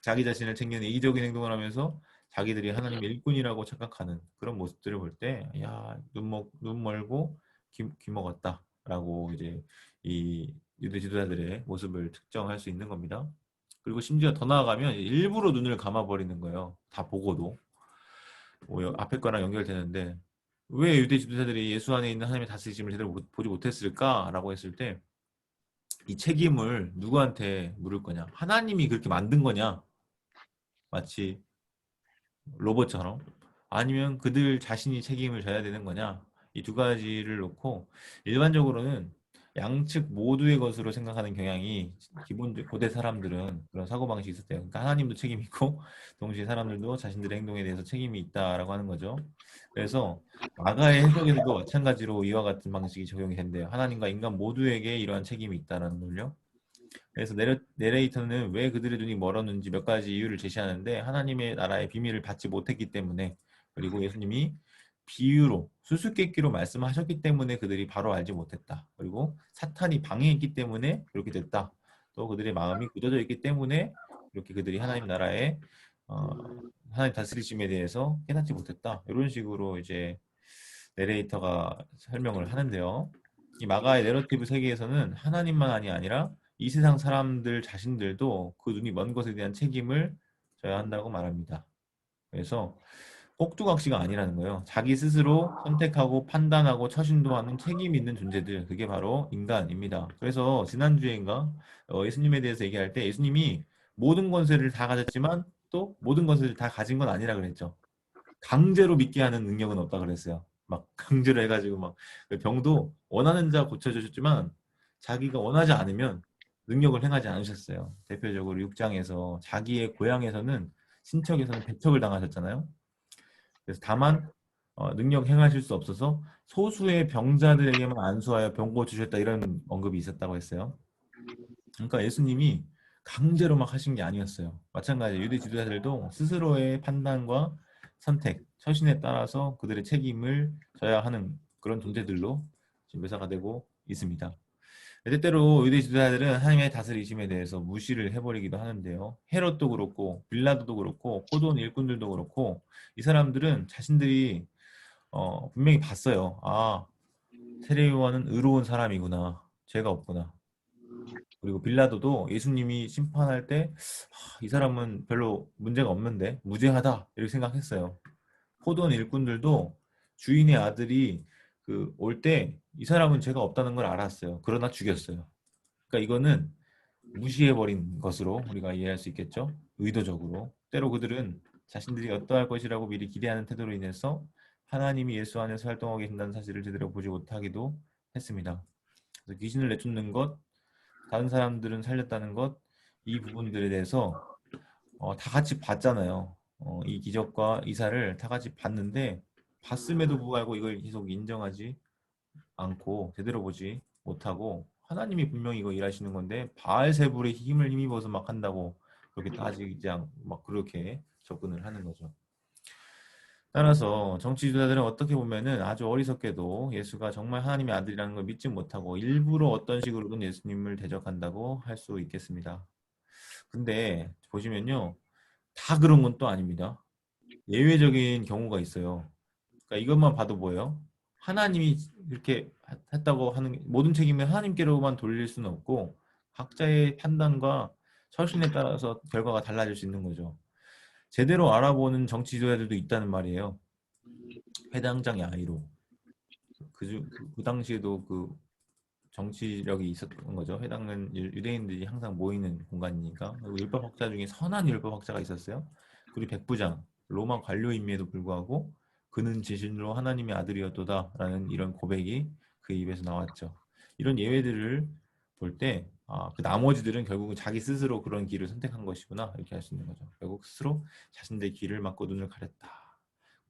A: 자기 자신을 챙기는 이기적인 행동을 하면서 자기들이 하나님의 일꾼이라고 착각하는 그런 모습들을 볼 때, 야, 눈 멀고 귀 먹었다라고 이제 이 유대 지도자들의 모습을 특정할 수 있는 겁니다. 그리고 심지어 더 나아가면 일부러 눈을 감아버리는 거예요. 다 보고도. 앞에 거랑 연결되는데 왜 유대 지도자들이 예수 안에 있는 하나님의 다스리심을 제대로 보지 못했을까라고 했을 때 이 책임을 누구한테 물을 거냐? 하나님이 그렇게 만든 거냐? 마치 로봇처럼 아니면 그들 자신이 책임을 져야 되는 거냐? 이 두 가지를 놓고 일반적으로는 양측 모두의 것으로 생각하는 경향이 기본적 고대 사람들은 그런 사고방식이 있었대요. 그러니까 하나님도 책임이 있고 동시에 사람들도 자신들의 행동에 대해서 책임이 있다라고 하는 거죠. 그래서 마가의 해석에서도 마찬가지로 이와 같은 방식이 적용이 된대요. 하나님과 인간 모두에게 이러한 책임이 있다라는 걸요. 그래서 내레이터는 왜 그들의 눈이 멀었는지 몇 가지 이유를 제시하는데 하나님의 나라의 비밀을 받지 못했기 때문에 그리고 예수님이 비유로 수수께끼로 말씀하셨기 때문에 그들이 바로 알지 못했다. 그리고 사탄이 방해했기 때문에 그렇게 됐다. 또 그들의 마음이 굳어져 있기 때문에 이렇게 그들이 하나님 나라의 어, 하나님 다스리심에 대해서 깨닫지 못했다. 이런 식으로 이제 내레이터가 설명을 하는데요. 이 마가의 내러티브 세계에서는 하나님만이 아니라 이 세상 사람들 자신들도 그 눈이 먼 것에 대한 책임을 져야 한다고 말합니다. 그래서 꼭두각시가 아니라는 거예요. 자기 스스로 선택하고 판단하고 처신도 하는 책임 있는 존재들, 그게 바로 인간입니다. 그래서 지난주에인가 예수님에 대해서 얘기할 때 예수님이 모든 권세를 다 가졌지만 또 모든 것을 다 가진 건 아니라 그랬죠. 강제로 믿게 하는 능력은 없다 그랬어요. 막 강제로 해가지고 막 병도 원하는 자 고쳐주셨지만 자기가 원하지 않으면 능력을 행하지 않으셨어요. 대표적으로 6장에서 자기의 고향에서는 친척에서는 배척을 당하셨잖아요. 그래서 다만 능력 행하실 수 없어서 소수의 병자들에게만 안수하여 병 고치셨다 이런 언급이 있었다고 했어요. 그러니까 예수님이 강제로 막 하신 게 아니었어요. 마찬가지 유대 지도자들도 스스로의 판단과 선택, 처신에 따라서 그들의 책임을 져야 하는 그런 존재들로 지금 묘사가 되고 있습니다. 때때로 유대 지도자들은 하나님의 다스리심에 대해서 무시를 해버리기도 하는데요. 헤롯도 그렇고 빌라도도 그렇고 포도원 일꾼들도 그렇고 이 사람들은 자신들이 분명히 봤어요. 아, 세례요한은 의로운 사람이구나. 죄가 없구나. 그리고 빌라도도 예수님이 심판할 때 이 사람은 별로 문제가 없는데 무죄하다 이렇게 생각했어요. 포도원 일꾼들도 주인의 아들이 올 때 이 사람은 죄가 없다는 걸 알았어요. 그러나 죽였어요. 그러니까 이거는 무시해버린 것으로 우리가 이해할 수 있겠죠. 의도적으로. 때로 그들은 자신들이 어떠할 것이라고 미리 기대하는 태도로 인해서 하나님이 예수 안에서 활동하고 계신다는 사실을 제대로 보지 못하기도 했습니다. 그래서 귀신을 내쫓는 것, 다른 사람들은 살렸다는 것, 이 부분들에 대해서 다 같이 봤잖아요. 이 기적과 이사를 다 같이 봤는데 봤음에도 불구하고 이걸 계속 인정하지 않고 제대로 보지 못하고 하나님이 분명히 이거 일하시는 건데 바알세불의 힘을 힘입어서 막 한다고 그렇게 따지지 막 그렇게 접근을 하는 거죠. 따라서 정치 지도자들은 어떻게 보면은 아주 어리석게도 예수가 정말 하나님의 아들이라는 걸 믿지 못하고 일부러 어떤 식으로든 예수님을 대적한다고 할 수 있겠습니다. 근데 보시면요, 다 그런 건 또 아닙니다. 예외적인 경우가 있어요. 그러니까 이것만 봐도 뭐예요? 하나님이 이렇게 했다고 하는 모든 책임을 하나님께로만 돌릴 수는 없고 각자의 판단과 처신에 따라서 결과가 달라질 수 있는 거죠. 제대로 알아보는 정치 지도자들도 있다는 말이에요. 회당장 야이로 그 당시에도 그 정치력이 있었던 거죠. 회당은 유대인들이 항상 모이는 공간이니까. 그리고 율법학자 중에 선한 율법학자가 있었어요. 그리고 백부장, 로마 관료임에도 불구하고 그는 진실로 하나님의 아들이었도다라는 이런 고백이 그 입에서 나왔죠. 이런 예외들을 볼 때, 그 나머지들은 결국은 자기 스스로 그런 길을 선택한 것이구나 이렇게 할 수 있는 거죠. 결국 스스로 자신들의 길을 막고 눈을 가렸다.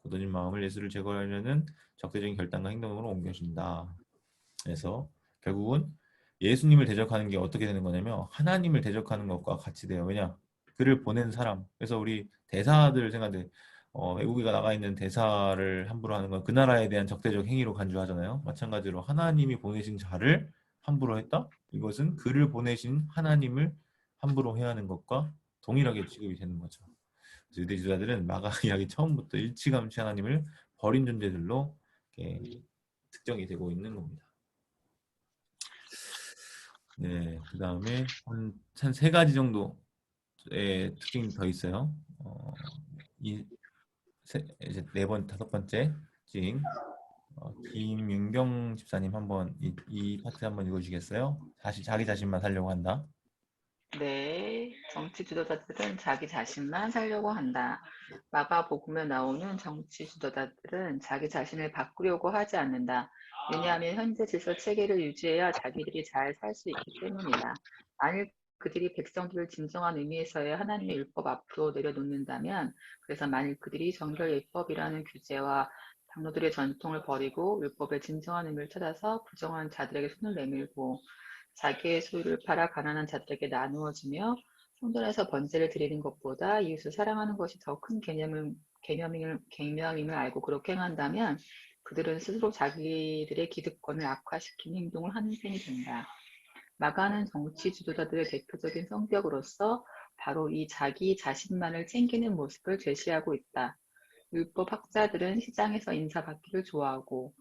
A: 굳어진 마음을 예수를 제거하려는 적대적인 결단과 행동으로 옮겨진다. 그래서 결국은 예수님을 대적하는 게 어떻게 되는 거냐면 하나님을 대적하는 것과 같이 돼요. 왜냐? 그를 보낸 사람. 그래서 우리 대사들 생각해 외국에 나가 있는 대사를 함부로 하는 건 그 나라에 대한 적대적 행위로 간주하잖아요. 마찬가지로 하나님이 보내신 자를 함부로 했다? 이것은 그를 보내신 하나님을 함부로 해하는 것과 동일하게 취급이 되는 거죠. 그래서 유대 지도자들은 마가 이야기 처음부터 일치감치 하나님을 버린 존재들로 이렇게 특정이 되고 있는 겁니다. 네, 그 다음에 한 세 가지 정도의 특징이 더 있어요. 이 이제 다섯 번째 특징. 김윤경 집사님 한번 이 파트 한번 읽어주시겠어요? 자기 자신만 살려고 한다.
D: 네, 정치 지도자들은 자기 자신만 살려고 한다. 마가복음에 나오는 정치 지도자들은 자기 자신을 바꾸려고 하지 않는다. 왜냐하면 현재 질서 체계를 유지해야 자기들이 잘 살 수 있기 때문이다. 만일 그들이 백성들을 진정한 의미에서의 하나님의 율법 앞으로 내려놓는다면, 그래서 만일 그들이 정결예법이라는 규제와 장로들의 전통을 버리고 율법의 진정한 의미를 찾아서 부정한 자들에게 손을 내밀고 자기의 소유를 팔아 가난한 자들에게 나누어주며 성전에서 번제를 드리는 것보다 이웃을 사랑하는 것이 더 큰 개념임을 알고 그렇게 행한다면 그들은 스스로 자기들의 기득권을 악화시키는 행동을 하는 셈이 된다. 마가는 정치 지도자들의 대표적인 성격으로서 바로 이 자기 자신만을 챙기는 모습을 제시하고 있다. 율법 학자들은 시장에서 인사받기를 좋아하고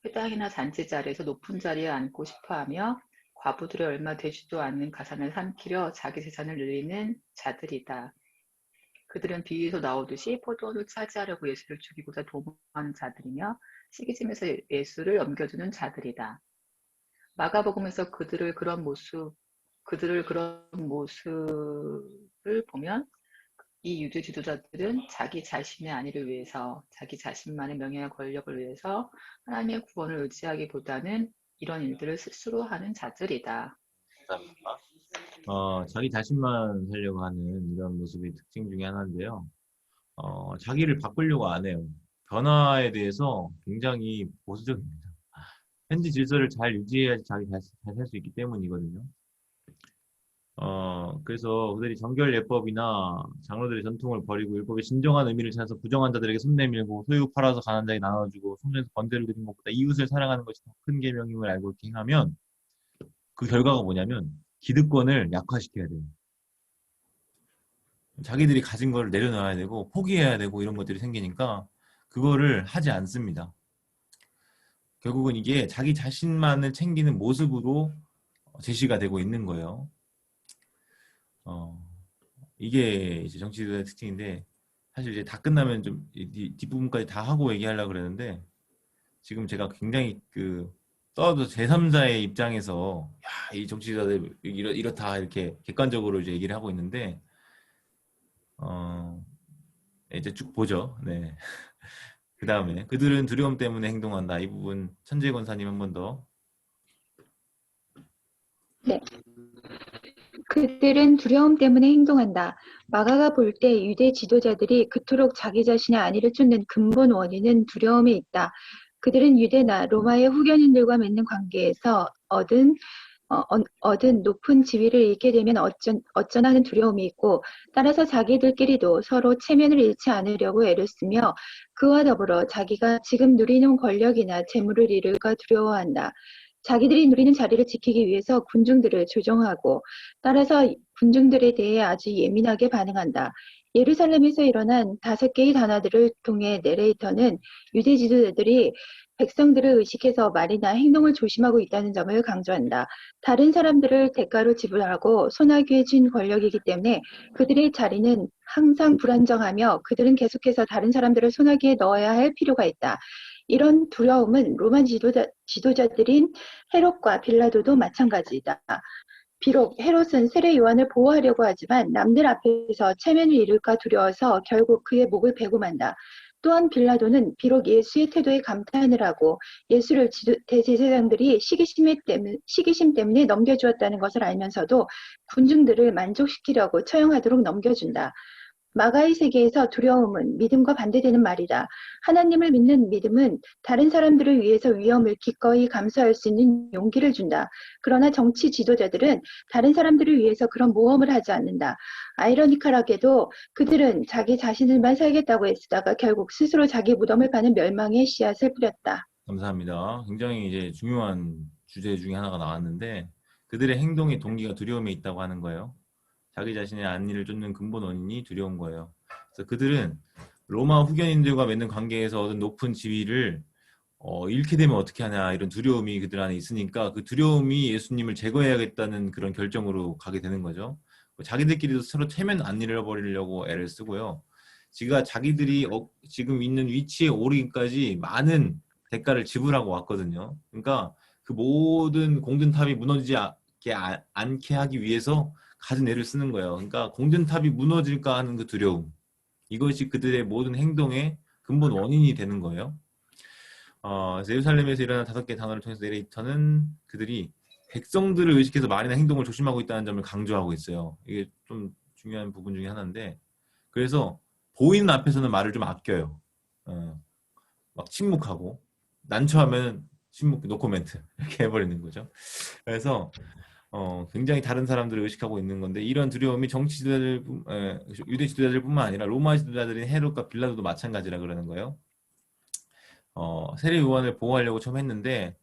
D: 회당이나 잔치 자리에서 높은 자리에 앉고 싶어하며 과부들의 얼마 되지도 않는 가산을 삼키려 자기 재산을 늘리는 자들이다. 그들은 비유에서 나오듯이 포도원을 차지하려고 예수를 죽이고자 도모하는 자들이며 시기심에서 예수를 넘겨주는 자들이다. 마가복음에서 그들을 그런 모습을 보면 이 유대 지도자들은 자기 자신의 안위를 위해서, 자기 자신만의 명예와 권력을 위해서 하나님의 구원을 의지하기보다는 이런 일들을 스스로 하는 자들이다.
A: 감사합니다. 자기 자신만 살려고 하는 이런 모습이 특징 중에 하나인데요. 자기를 바꾸려고 안 해요. 변화에 대해서 굉장히 보수적입니다. 현지 질서를 잘 유지해야지 자기 잘 살 수 있기 때문이거든요. 그래서 그들이 정결예법이나 장로들의 전통을 버리고 율법의 진정한 의미를 찾아서 부정한 자들에게 손 내밀고 소유 팔아서 가난한 자에게 나눠주고 성전에서 번제를 드리는 것보다 이웃을 사랑하는 것이 더 큰 계명임을 알고 이렇게 행하면 그 결과가 뭐냐면 기득권을 약화시켜야 돼요. 자기들이 가진 거를 내려놔야 되고 포기해야 되고 이런 것들이 생기니까 그거를 하지 않습니다. 결국은 이게 자기 자신만을 챙기는 모습으로 제시가 되고 있는 거예요. 이게 이제 정치지도자의 특징인데 사실 이제 다 끝나면 좀 뒷부분까지 다 하고 얘기하려고 그랬는데 지금 제가 굉장히 떠도 제3자의 입장에서 야, 이 정치지도자들 이렇다 이렇게 객관적으로 이제 얘기를 하고 있는데 이제 쭉 보죠. 네. 그 다음에 그들은 두려움 때문에 행동한다. 이 부분 천재 권사님 한 번 더.
C: 네. 그들은 두려움 때문에 행동한다. 마가가 볼 때 유대 지도자들이 그토록 자기 자신의 안위를 쫓는 근본 원인은 두려움에 있다. 그들은 유대나 로마의 후견인들과 맺는 관계에서 얻은 높은 지위를 잃게 되면 어쩌나 하는 두려움이 있고, 따라서 자기들끼리도 서로 체면을 잃지 않으려고 애를 쓰며 그와 더불어 자기가 지금 누리는 권력이나 재물을 잃을까 두려워한다. 자기들이 누리는 자리를 지키기 위해서 군중들을 조정하고 따라서 군중들에 대해 아주 예민하게 반응한다. 예루살렘에서 일어난 5개의 단어들을 통해 내레이터는 유대 지도자들이 백성들을 의식해서 말이나 행동을 조심하고 있다는 점을 강조한다. 다른 사람들을 대가로 지불하고 손아귀에 쥔 권력이기 때문에 그들의 자리는 항상 불안정하며 그들은 계속해서 다른 사람들을 손아귀에 넣어야 할 필요가 있다. 이런 두려움은 로마 지도자들인 헤롯과 빌라도도 마찬가지다. 비록 헤롯은 세례 요한을 보호하려고 하지만 남들 앞에서 체면을 잃을까 두려워서 결국 그의 목을 베고 만다. 또한 빌라도는 비록 예수의 태도에 감탄을 하고 예수를 대제사장들이 시기심 때문에 넘겨주었다는 것을 알면서도 군중들을 만족시키려고 처형하도록 넘겨준다. 마가의 세계에서 두려움은 믿음과 반대되는 말이다. 하나님을 믿는 믿음은 다른 사람들을 위해서 위험을 기꺼이 감수할 수 있는 용기를 준다. 그러나 정치 지도자들은 다른 사람들을 위해서 그런 모험을 하지 않는다. 아이러니컬하게도 그들은 자기 자신들만 살겠다고 애쓰다가 결국 스스로 자기 무덤을 파는 멸망의 씨앗을 뿌렸다.
A: 감사합니다. 굉장히 이제 중요한 주제 중에 하나가 나왔는데 그들의 행동의 동기가 두려움에 있다고 하는 거예요. 자기 자신의 안위를 쫓는 근본 원인이 두려운 거예요. 그래서 그들은 로마 후견인들과 맺는 관계에서 얻은 높은 지위를 잃게 되면 어떻게 하냐 이런 두려움이 그들 안에 있으니까 그 두려움이 예수님을 제거해야겠다는 그런 결정으로 가게 되는 거죠. 자기들끼리도 서로 체면 안 잃어버리려고 애를 쓰고요. 자기들이 지금 있는 위치에 오르기까지 많은 대가를 지불하고 왔거든요. 그러니까 그 모든 공든탑이 무너지지 않게 하기 위해서 가진 애를 쓰는 거예요. 그러니까 공든탑이 무너질까 하는 그 두려움. 이것이 그들의 모든 행동의 근본 원인이 되는 거예요. 예루살렘에서 일어난 5개 단어를 통해서 내레이터는 그들이 백성들을 의식해서 말이나 행동을 조심하고 있다는 점을 강조하고 있어요. 이게 좀 중요한 부분 중에 하나인데 그래서 보이는 앞에서는 말을 좀 아껴요. 막 침묵하고 난처하면 침묵, 노코멘트 이렇게 해버리는 거죠. 그래서 굉장히 다른 사람들을 의식하고 있는 건데 이런 두려움이 유대 지도자들뿐만 아니라 로마 지도자들인 헤롯과 빌라도도 마찬가지라 그러는 거예요. 세례 요한을 보호하려고 처음 했는데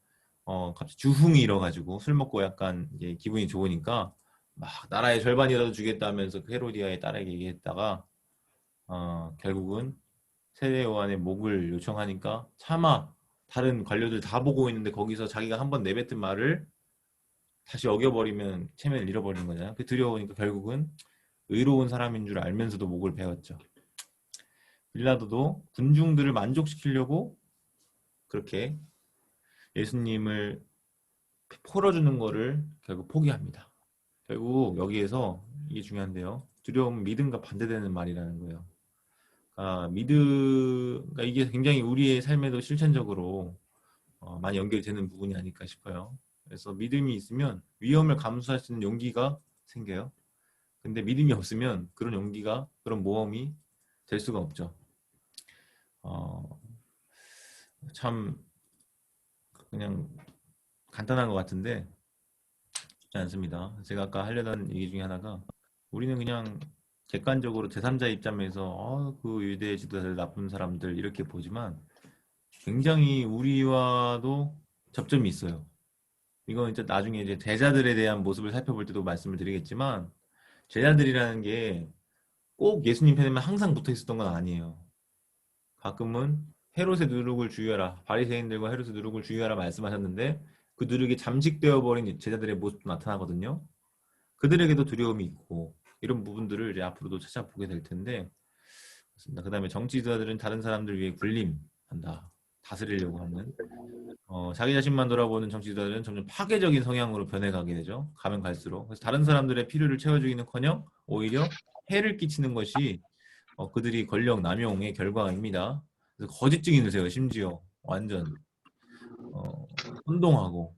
A: 갑자기 주흥이 일어가지고 술 먹고 약간 이제 기분이 좋으니까 막 나라의 절반이라도 주겠다면서 그 헤로디아의 딸에게 얘기했다가 결국은 세례 요한의 목을 요청하니까 차마 다른 관료들 다 보고 있는데 거기서 자기가 한번 내뱉은 말을 다시 어겨버리면 체면을 잃어버리는 거잖아요. 그 두려우니까 결국은 의로운 사람인 줄 알면서도 목을 베었죠. 빌라도도 군중들을 만족시키려고 그렇게 예수님을 풀어주는 거를 결국 포기합니다. 결국 여기에서 이게 중요한데요. 두려움은 믿음과 반대되는 말이라는 거예요. 그러니까 이게 굉장히 우리의 삶에도 실천적으로 많이 연결되는 부분이 아닐까 싶어요. 그래서 믿음이 있으면 위험을 감수할 수 있는 용기가 생겨요. 근데 믿음이 없으면 그런 용기가, 그런 모험이 될 수가 없죠. 참 그냥 간단한 것 같은데 쉽지 않습니다. 제가 아까 하려던 얘기 중에 하나가 우리는 그냥 객관적으로 제3자 입장에서 그 유대 지도자들 나쁜 사람들 이렇게 보지만 굉장히 우리와도 접점이 있어요. 이건 이제 나중에 이제 제자들에 대한 모습을 살펴볼 때도 말씀을 드리겠지만 제자들이라는 게 꼭 예수님 편에만 항상 붙어 있었던 건 아니에요. 가끔은 헤롯의 누룩을 주의하라, 바리새인들과 헤롯의 누룩을 주의하라 말씀하셨는데 그 누룩이 잠식되어 버린 제자들의 모습도 나타나거든요. 그들에게도 두려움이 있고 이런 부분들을 이제 앞으로도 찾아보게 될 텐데 그 다음에 정치자들은 다른 사람들 위해 군림한다, 다스리려고 하는 자기 자신만 돌아보는 정치자들은 점점 파괴적인 성향으로 변해가게 되죠. 가면 갈수록. 그래서 다른 사람들의 필요를 채워주기는커녕 오히려 해를 끼치는 것이 그들이 권력 남용의 결과입니다. 그래서 거짓 증인을 세워요. 심지어 완전 혼동하고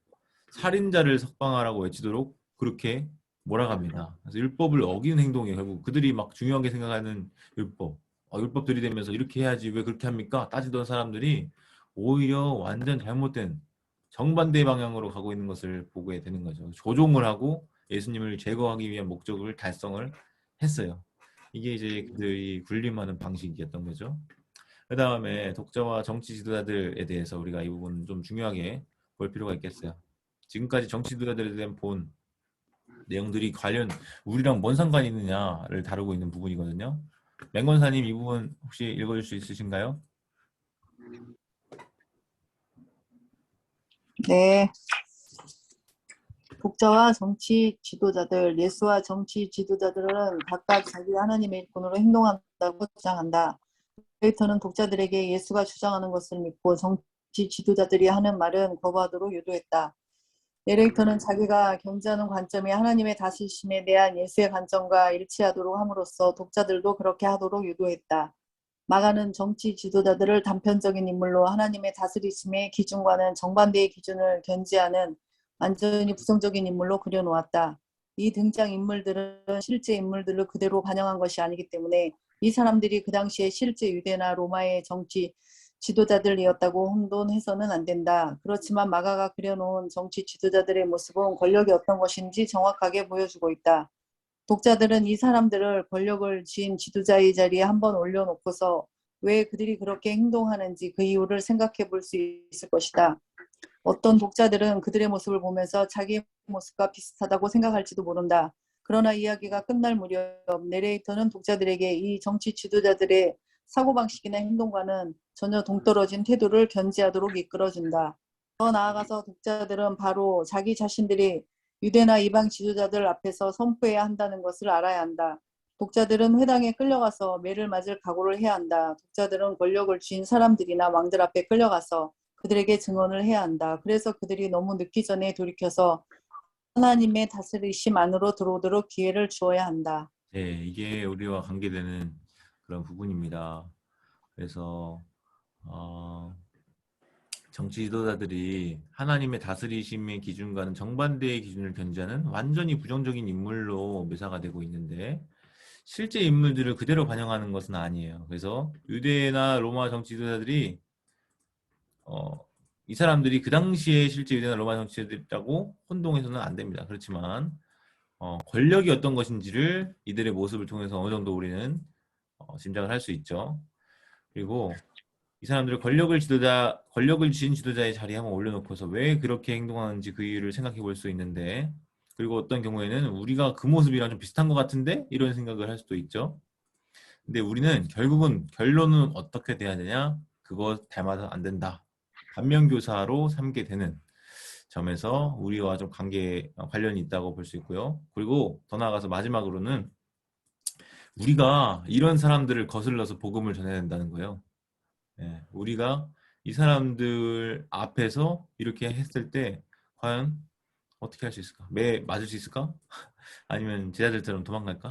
A: 살인자를 석방하라고 외치도록 그렇게 몰아갑니다. 그래서 율법을 어기는 행동이 결국 그들이 막 중요하게 생각하는 율법, 율법 들이대면서 이렇게 해야지 왜 그렇게 합니까? 따지던 사람들이 오히려 완전 잘못된 정반대 방향으로 가고 있는 것을 보게 되는 거죠. 조종을 하고 예수님을 제거하기 위한 목적을 달성을 했어요. 이게 이제 그들이 군림하는 방식이었던 거죠. 그 다음에 독자와 정치 지도자들에 대해서 우리가 이 부분 좀 중요하게 볼 필요가 있겠어요. 지금까지 정치 지도자들에 대한 본 내용들이 과연 우리랑 뭔 상관이 있느냐를 다루고 있는 부분이거든요. 맹건사님 이 부분 혹시 읽어줄 수 있으신가요?
E: 네. 독자와 정치 지도자들, 예수와 정치 지도자들은 각각 자기 하나님의 일꾼으로 행동한다고 주장한다. 레이터는 독자들에게 예수가 주장하는 것을 믿고 정치 지도자들이 하는 말은 거부하도록 유도했다. 내레이터는 자기가 견지하는 관점이 하나님의 다스리심에 대한 예수의 관점과 일치하도록 함으로써 독자들도 그렇게 하도록 유도했다. 마가는 정치 지도자들을 단편적인 인물로 하나님의 다스리심의 기준과는 정반대의 기준을 견지하는 완전히 부정적인 인물로 그려놓았다. 이 등장인물들은 실제 인물들을 그대로 반영한 것이 아니기 때문에 이 사람들이 그 당시에 실제 유대나 로마의 정치 지도자들이었다고 혼돈해서는 안 된다. 그렇지만 마가가 그려놓은 정치 지도자들의 모습은 권력이 어떤 것인지 정확하게 보여주고 있다. 독자들은 이 사람들을 권력을 쥔 지도자의 자리에 한번 올려놓고서 왜 그들이 그렇게 행동하는지 그 이유를 생각해 볼 수 있을 것이다. 어떤 독자들은 그들의 모습을 보면서 자기 모습과 비슷하다고 생각할지도 모른다. 그러나 이야기가 끝날 무렵 내레이터는 독자들에게 이 정치 지도자들의 사고방식이나 행동과는 전혀 동떨어진 태도를 견지하도록 이끌어준다. 더 나아가서 독자들은 바로 자기 자신들이 유대나 이방 지도자들 앞에서 선포해야 한다는 것을 알아야 한다. 독자들은 회당에 끌려가서 매를 맞을 각오를 해야 한다. 독자들은 권력을 쥔 사람들이나 왕들 앞에 끌려가서 그들에게 증언을 해야 한다. 그래서 그들이 너무 늦기 전에 돌이켜서 하나님의 다스리심 안으로 들어오도록 기회를 주어야 한다.
A: 네, 이게 우리와 관계되는 그런 부분입니다. 그래서 정치 지도자들이 하나님의 다스리심의 기준과는 정반대의 기준을 견지하는 완전히 부정적인 인물로 묘사가 되고 있는데 실제 인물들을 그대로 반영하는 것은 아니에요. 그래서 유대나 로마 정치 지도자들이 이 사람들이 그 당시에 실제 유대나 로마 정치 지도자들이라고 혼동해서는 안 됩니다. 그렇지만 권력이 어떤 것인지를 이들의 모습을 통해서 어느 정도 우리는 짐작을 할 수 있죠. 그리고 이 사람들을 권력을 쥔 지도자의 자리에 한번 올려놓고서 왜 그렇게 행동하는지 그 이유를 생각해 볼 수 있는데, 그리고 어떤 경우에는 우리가 그 모습이랑 좀 비슷한 것 같은데 이런 생각을 할 수도 있죠. 근데 우리는 결국은 결론은 어떻게 돼야 되냐? 그거 닮아서 안 된다. 반면교사로 삼게 되는 점에서 우리와 좀 관련이 있다고 볼 수 있고요. 그리고 더 나아가서 마지막으로는 우리가 이런 사람들을 거슬러서 복음을 전해야 된다는 거예요. 예, 우리가 이 사람들 앞에서 이렇게 했을 때 과연 어떻게 할 수 있을까? 맞을 수 있을까? 아니면 제자들처럼 도망갈까?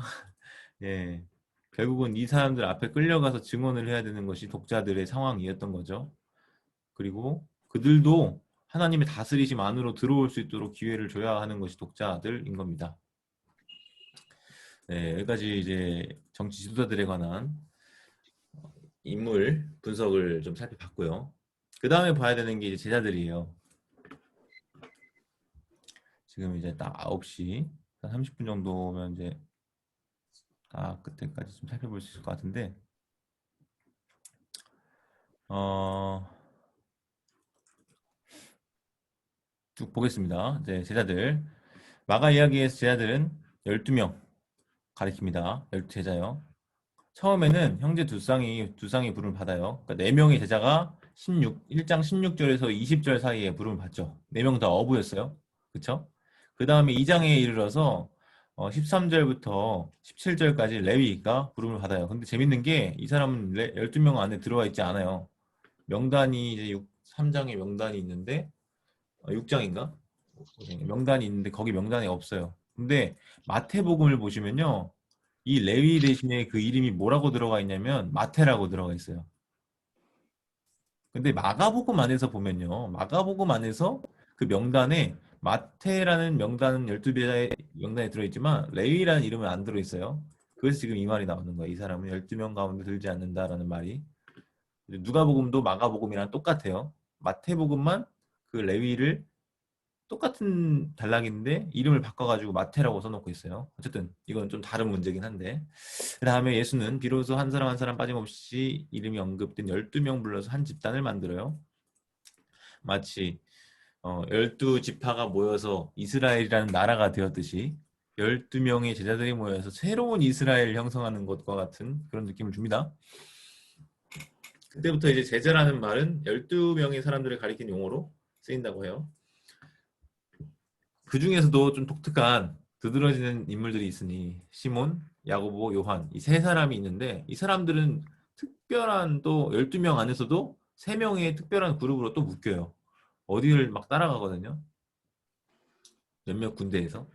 A: 예, 결국은 이 사람들 앞에 끌려가서 증언을 해야 되는 것이 독자들의 상황이었던 거죠. 그리고 그들도 하나님의 다스리심 안으로 들어올 수 있도록 기회를 줘야 하는 것이 독자들인 겁니다. 네, 여기까지 이제 정치 지도자들에 관한 인물 분석을 좀 살펴봤고요. 그 다음에 봐야 되는 게 이제 제자들이에요. 지금 이제 딱 9시 30분 정도면 이제 그때까지 좀 살펴볼 수 있을 것 같은데 쭉 보겠습니다. 이제 제자들 마가 이야기에서 제자들은 12명 가리킵니다. 12제자요. 처음에는 형제 두 쌍이 부름을 받아요. 그러니까 4명의 제자가 1장 16절에서 20절 사이에 부름을 받죠. 4명 다 어부였어요. 그쵸? 그 다음에 2장에 이르러서 13절부터 17절까지 레위가 부름을 받아요. 근데 재밌는 게 이 사람은 12명 안에 들어와 있지 않아요. 명단이 이제 3장에 명단이 있는데 6장인가? 명단이 있는데 거기 명단이 없어요. 근데 마태복음을 보시면요. 이 레위 대신에 그 이름이 뭐라고 들어가 있냐면 마태라고 들어가 있어요. 근데 마가복음 안에서 보면요. 마가복음 안에서 그 명단에 마태라는 명단은 12제자의 명단에 들어있지만 레위라는 이름은 안 들어있어요. 그래서 지금 이 말이 나오는 거예요. 이 사람은 12명 가운데 들지 않는다라는 말이. 누가복음도 마가복음이랑 똑같아요. 마태복음만 그 레위를 똑같은 단락인데 이름을 바꿔가지고 마태라고 써놓고 있어요. 어쨌든 이건 좀 다른 문제긴 한데 그 다음에 예수는 비로소 한 사람 한 사람 빠짐없이 이름이 언급된 12명 불러서 한 집단을 만들어요. 마치 12지파가 모여서 이스라엘이라는 나라가 되었듯이 12명의 제자들이 모여서 새로운 이스라엘을 형성하는 것과 같은 그런 느낌을 줍니다. 그때부터 이제 제자라는 말은 12명의 사람들을 가리킨 용어로 쓰인다고 해요. 그 중에서도 좀 독특한 두드러지는 인물들이 있으니 시몬, 야고보, 요한 이 세 사람이 있는데 이 사람들은 특별한 또 12명 안에서도 3명의 특별한 그룹으로 또 묶여요. 어디를 막 따라가거든요. 몇몇 군대에서.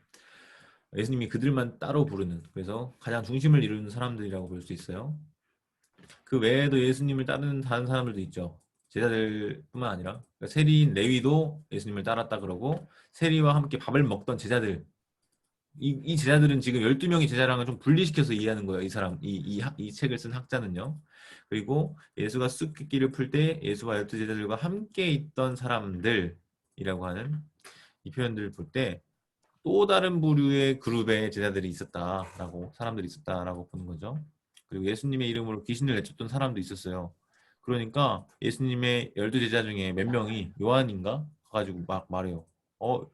A: 예수님이 그들만 따로 부르는 그래서 가장 중심을 이루는 사람들이라고 볼 수 있어요. 그 외에도 예수님을 따르는 다른 사람들도 있죠. 제자들뿐만 아니라 그러니까 세리인 레위도 예수님을 따랐다 그러고 세리와 함께 밥을 먹던 제자들 이 제자들은 지금 12명의 제자랑은 좀 분리시켜서 이해하는 거예요. 이 사람, 이 책을 쓴 학자는요. 그리고 예수가 수수께끼를 풀 때 예수와 12제자들과 함께 있던 사람들이라고 하는 이 표현들을 볼 때 또 다른 부류의 그룹의 제자들이 있었다라고, 사람들이 있었다라고 보는 거죠. 그리고 예수님의 이름으로 귀신을 내쫓던 사람도 있었어요. 그러니까 예수님의 12제자 중에 몇 명이 요한인가? 가가지고 막 말해요.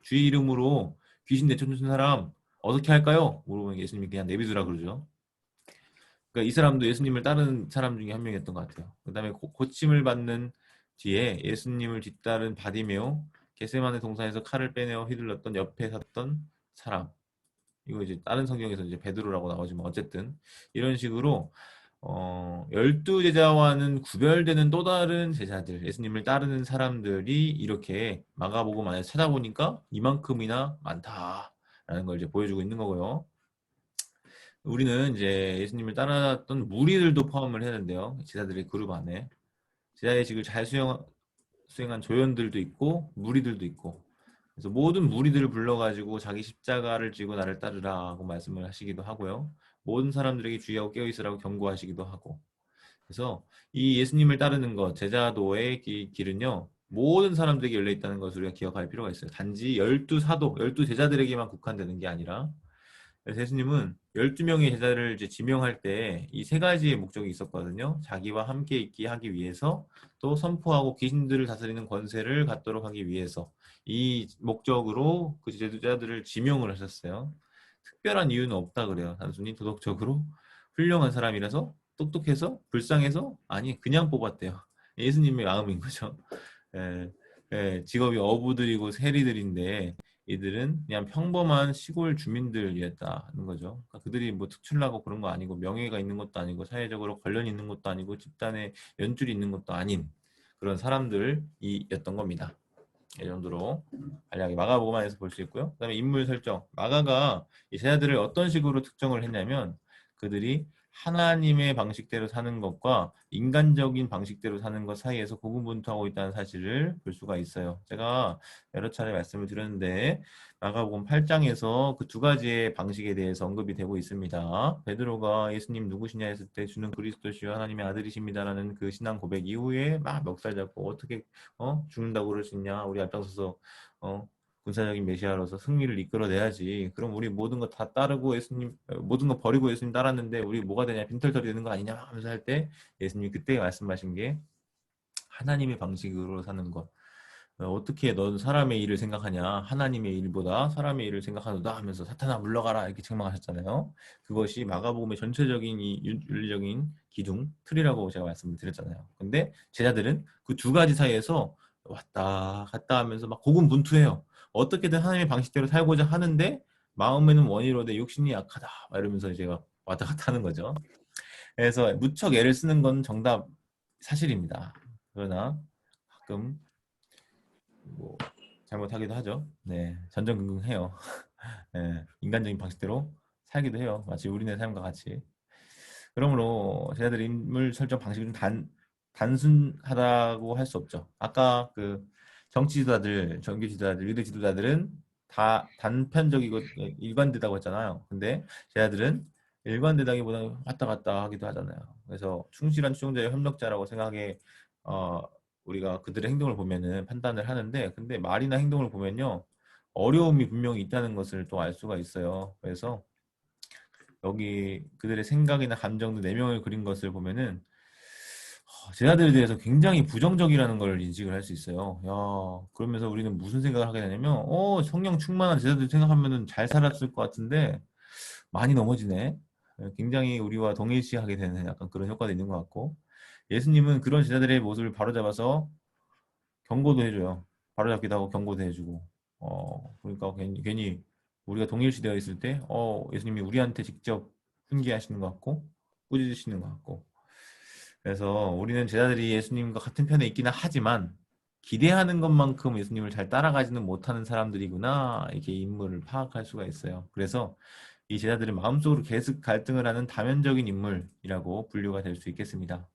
A: 주의 이름으로 귀신 내쫓는 사람 어떻게 할까요? 물어보면 예수님이 그냥 내비두라 그러죠. 그러니까 이 사람도 예수님을 따르는 사람 중에 한 명이었던 것 같아요. 그 다음에 고침을 받는 뒤에 예수님을 뒤따른 바디메오, 겟세마네 동산에서 칼을 빼내어 휘둘렀던 옆에 섰던 사람. 이거 이제 다른 성경에서 이제 베드로라고 나오지만 어쨌든 이런 식으로 12제자와는 구별되는 또 다른 제자들, 예수님을 따르는 사람들이 이렇게 마가복음 안에 찾아보니까 이만큼이나 많다라는 걸 이제 보여주고 있는 거고요. 우리는 이제 예수님을 따랐던 무리들도 포함을 해야 되는데요. 제자들의 그룹 안에. 제자의식을 잘 수행한 조연들도 있고 무리들도 있고, 그래서 모든 무리들을 불러가지고 자기 십자가를 지고 나를 따르라고 말씀을 하시기도 하고요. 모든 사람들에게 주의하고 깨어있으라고 경고하시기도 하고. 그래서 이 예수님을 따르는 것, 제자도의 길은요, 모든 사람들에게 열려 있다는 것을 우리가 기억할 필요가 있어요. 단지 12사도, 12제자들에게만 국한되는 게 아니라, 그래서 예수님은 12명의 제자를 이제 지명할 때 이 세 가지의 목적이 있었거든요. 자기와 함께 있게 하기 위해서, 또 선포하고 귀신들을 다스리는 권세를 갖도록 하기 위해서, 이 목적으로 그 제자들을 지명을 하셨어요. 특별한 이유는 없다 그래요. 단순히 도덕적으로 훌륭한 사람이라서, 똑똑해서, 불쌍해서, 아니 그냥 뽑았대요. 예수님의 마음인 거죠. 예, 직업이 어부들이고 세리들인데 이들은 그냥 평범한 시골 주민들이었다는 거죠. 그러니까 그들이 뭐 특출나고 그런 거 아니고 명예가 있는 것도 아니고 사회적으로 관련이 있는 것도 아니고 집단에 연줄이 있는 것도 아닌 그런 사람들이었던 겁니다. 이 정도로 간략히 마가복음에서 볼 수 있고요. 그다음에 인물 설정. 마가가 이 제자들을 어떤 식으로 특정을 했냐면 그들이 하나님의 방식대로 사는 것과 인간적인 방식대로 사는 것 사이에서 고군분투하고 있다는 사실을 볼 수가 있어요. 제가 여러 차례 말씀을 드렸는데 마가복음 8장에서 그 두 가지의 방식에 대해서 언급이 되고 있습니다. 베드로가 예수님 누구시냐 했을 때 주는 그리스도시요 하나님의 아들이십니다라는 그 신앙 고백 이후에 막 멱살 잡고 어떻게 죽는다고 그럴 수 있냐? 우리 앞장서서 군사적인 메시아로서 승리를 이끌어내야지. 그럼 우리 모든 거 다 따르고 예수님 모든 거 버리고 예수님 따랐는데 우리 뭐가 되냐? 빈털터리 되는 거 아니냐? 하면서 할 때 예수님이 그때 말씀하신 게 하나님의 방식으로 사는 것. 어떻게 넌 사람의 일을 생각하냐? 하나님의 일보다 사람의 일을 생각하노다 하면서 사탄아 물러가라 이렇게 책망하셨잖아요. 그것이 마가복음의 전체적인 이 윤리적인 기둥, 틀이라고 제가 말씀을 드렸잖아요. 근데 제자들은 그 두 가지 사이에서 왔다 갔다 하면서 막 고군분투해요. 어떻게든 하나님의 방식대로 살고자 하는데 마음에는 원이로되 육신이 약하다 막 이러면서 제가 왔다 갔다 하는 거죠. 그래서 무척 애를 쓰는 건 정답 사실입니다. 그러나 가끔 뭐 잘못하기도 하죠. 네, 전전긍긍해요. 네, 인간적인 방식대로 살기도 해요. 마치 우리네 삶과 같이. 그러므로 제자들 인물 설정 방식이 좀 단순하다고 할 수 없죠. 아까 그 정치 지도자들, 종교 지도자들, 유대 지도자들은 다 단편적이고 일관되다고 했잖아요. 근데 제자들은 일관되다기보다 왔다 갔다 하기도 하잖아요. 그래서 충실한 추종자의 협력자라고 생각해 우리가 그들의 행동을 보면은 판단을 하는데, 근데 말이나 행동을 보면요 어려움이 분명히 있다는 것을 또 알 수가 있어요. 그래서 여기 그들의 생각이나 감정도 내면을 그린 것을 보면은 제자들에 대해서 굉장히 부정적이라는 걸 인식을 할 수 있어요. 야, 그러면서 우리는 무슨 생각을 하게 되냐면, 성령 충만한 제자들 생각하면은 잘 살았을 것 같은데 많이 넘어지네. 굉장히 우리와 동일시하게 되는 약간 그런 효과도 있는 것 같고, 예수님은 그런 제자들의 모습을 바로잡아서 경고도 해줘요. 바로잡기도 하고 경고도 해주고. 그러니까 괜히 우리가 동일시되어 있을 때, 예수님이 우리한테 직접 훈계하시는 것 같고, 꾸짖으시는 것 같고. 그래서 우리는 제자들이 예수님과 같은 편에 있기는 하지만 기대하는 것만큼 예수님을 잘 따라가지는 못하는 사람들이구나. 이렇게 인물을 파악할 수가 있어요. 그래서 이 제자들은 마음속으로 계속 갈등을 하는 다면적인 인물이라고 분류가 될 수 있겠습니다.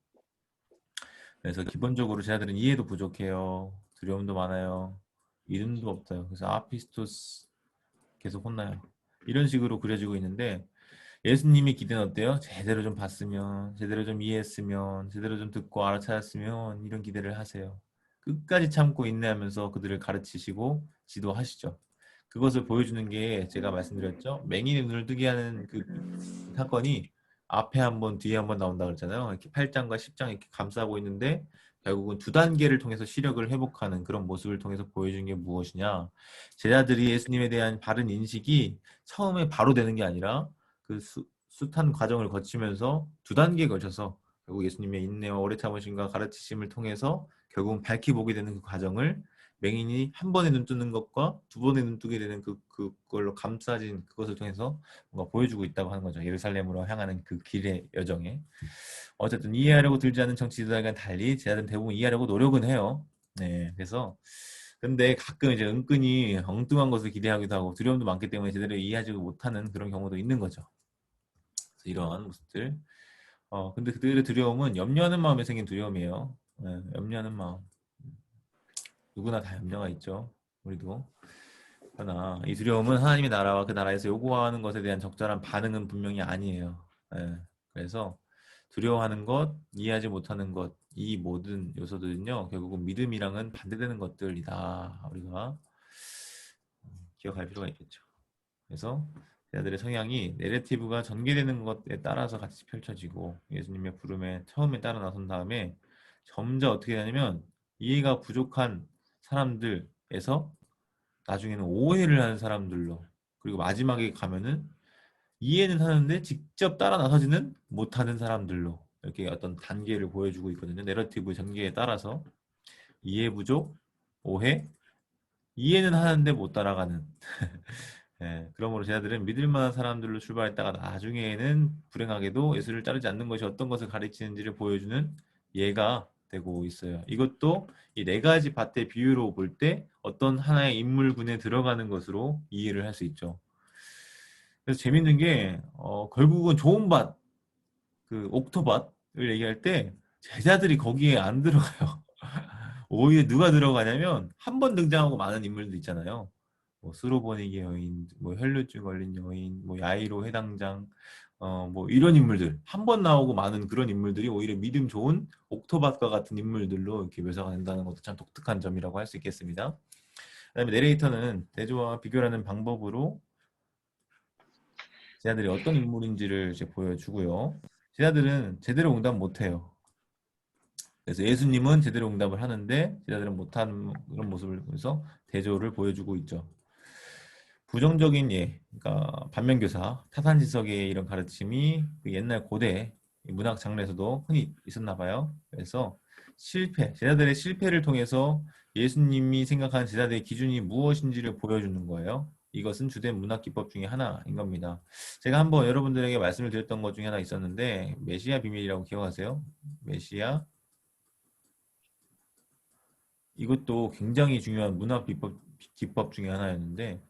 A: 그래서 기본적으로 제자들은 이해도 부족해요. 두려움도 많아요. 믿음도 없어요. 그래서 아피스토스 계속 혼나요. 이런 식으로 그려지고 있는데 예수님의 기대는 어때요? 제대로 좀 봤으면, 제대로 좀 이해했으면, 제대로 좀 듣고 알아차렸으면 이런 기대를 하세요. 끝까지 참고 인내하면서 그들을 가르치시고 지도하시죠. 그것을 보여주는 게 제가 말씀드렸죠. 맹인의 눈을 뜨게 하는 그 사건이 앞에 한 번, 뒤에 한 번 나온다 그랬잖아요. 이렇게 8장과 10장 이렇게 감싸고 있는데 결국은 두 단계를 통해서 시력을 회복하는 그런 모습을 통해서 보여주는 게 무엇이냐. 제자들이 예수님에 대한 바른 인식이 처음에 바로 되는 게 아니라 그 숱한 과정을 거치면서 두 단계에 걸쳐서 결국 예수님의 인내와 오래 참으심과 가르치심을 통해서 결국은 밝히 보게 되는 그 과정을 맹인이 한 번에 눈 뜨는 것과 두 번에 눈 뜨게 되는 그걸로 감싸진 그것을 통해서 뭔가 보여주고 있다고 하는 거죠. 예루살렘으로 향하는 그 길의 여정에. 어쨌든 이해하려고 들지 않은 정치 지도자와는 달리 제자들은 대부분 이해하려고 노력은 해요. 네, 그래서 근데 가끔 이제 은근히 엉뚱한 것을 기대하기도 하고 두려움도 많기 때문에 제대로 이해하지 못하는 그런 경우도 있는 거죠. 이런 모습들. 근데 그들의 두려움은 염려하는 마음에 생긴 두려움이에요. 네, 염려하는 마음. 누구나 다 염려가 있죠. 우리도. 그러나 이 두려움은 하나님의 나라와 그 나라에서 요구하는 것에 대한 적절한 반응은 분명히 아니에요. 네, 그래서 두려워하는 것, 이해하지 못하는 것, 이 모든 요소들은요, 결국은 믿음이랑은 반대되는 것들이다. 우리가 기억할 필요가 있겠죠. 그래서 제자들의 성향이 내러티브가 전개되는 것에 따라서 같이 펼쳐지고 예수님의 부름에 처음에 따라 나선 다음에 점점 어떻게 되냐면 이해가 부족한 사람들에서 나중에는 오해를 하는 사람들로 그리고 마지막에 가면은 이해는 하는데 직접 따라 나서지는 못하는 사람들로 이렇게 어떤 단계를 보여주고 있거든요. 내러티브 전개에 따라서 이해 부족, 오해, 이해는 하는데 못 따라가는 예, 그러므로 제자들은 믿을 만한 사람들로 출발했다가 나중에는 불행하게도 예수를 따르지 않는 것이 어떤 것을 가르치는지를 보여주는 예가 되고 있어요. 이것도 이 네 가지 밭의 비유로 볼 때 어떤 하나의 인물군에 들어가는 것으로 이해를 할 수 있죠. 그래서 재밌는 게 결국은 좋은 밭, 그 옥토밭을 얘기할 때 제자들이 거기에 안 들어가요. 오히려 누가 들어가냐면 한 번 등장하고 많은 인물들 있잖아요. 뭐 수로보니게 여인, 뭐 혈루증 걸린 여인, 뭐 야이로 해당장, 뭐 이런 인물들 한 번 나오고 많은 그런 인물들이 오히려 믿음 좋은 옥토밭과 같은 인물들로 이렇게 묘사가 된다는 것도 참 독특한 점이라고 할 수 있겠습니다. 그다음에 내레이터는 대조와 비교라는 방법으로 제자들이 어떤 인물인지를 이제 보여주고요. 제자들은 제대로 응답 못해요. 그래서 예수님은 제대로 응답을 하는데 제자들은 못하는 그런 모습을 보면서 대조를 보여주고 있죠. 부정적인 예, 그러니까 반면교사, 타산지석의 이런 가르침이 그 옛날 고대 문학 장르에서도 흔히 있었나 봐요. 그래서 제자들의 실패를 통해서 예수님이 생각하는 제자들의 기준이 무엇인지를 보여주는 거예요. 이것은 주된 문학 기법 중에 하나인 겁니다. 제가 한번 여러분들에게 말씀을 드렸던 것 중에 하나 있었는데 메시아 비밀이라고 기억하세요? 메시아 이것도 굉장히 중요한 문학 기법 중에 하나였는데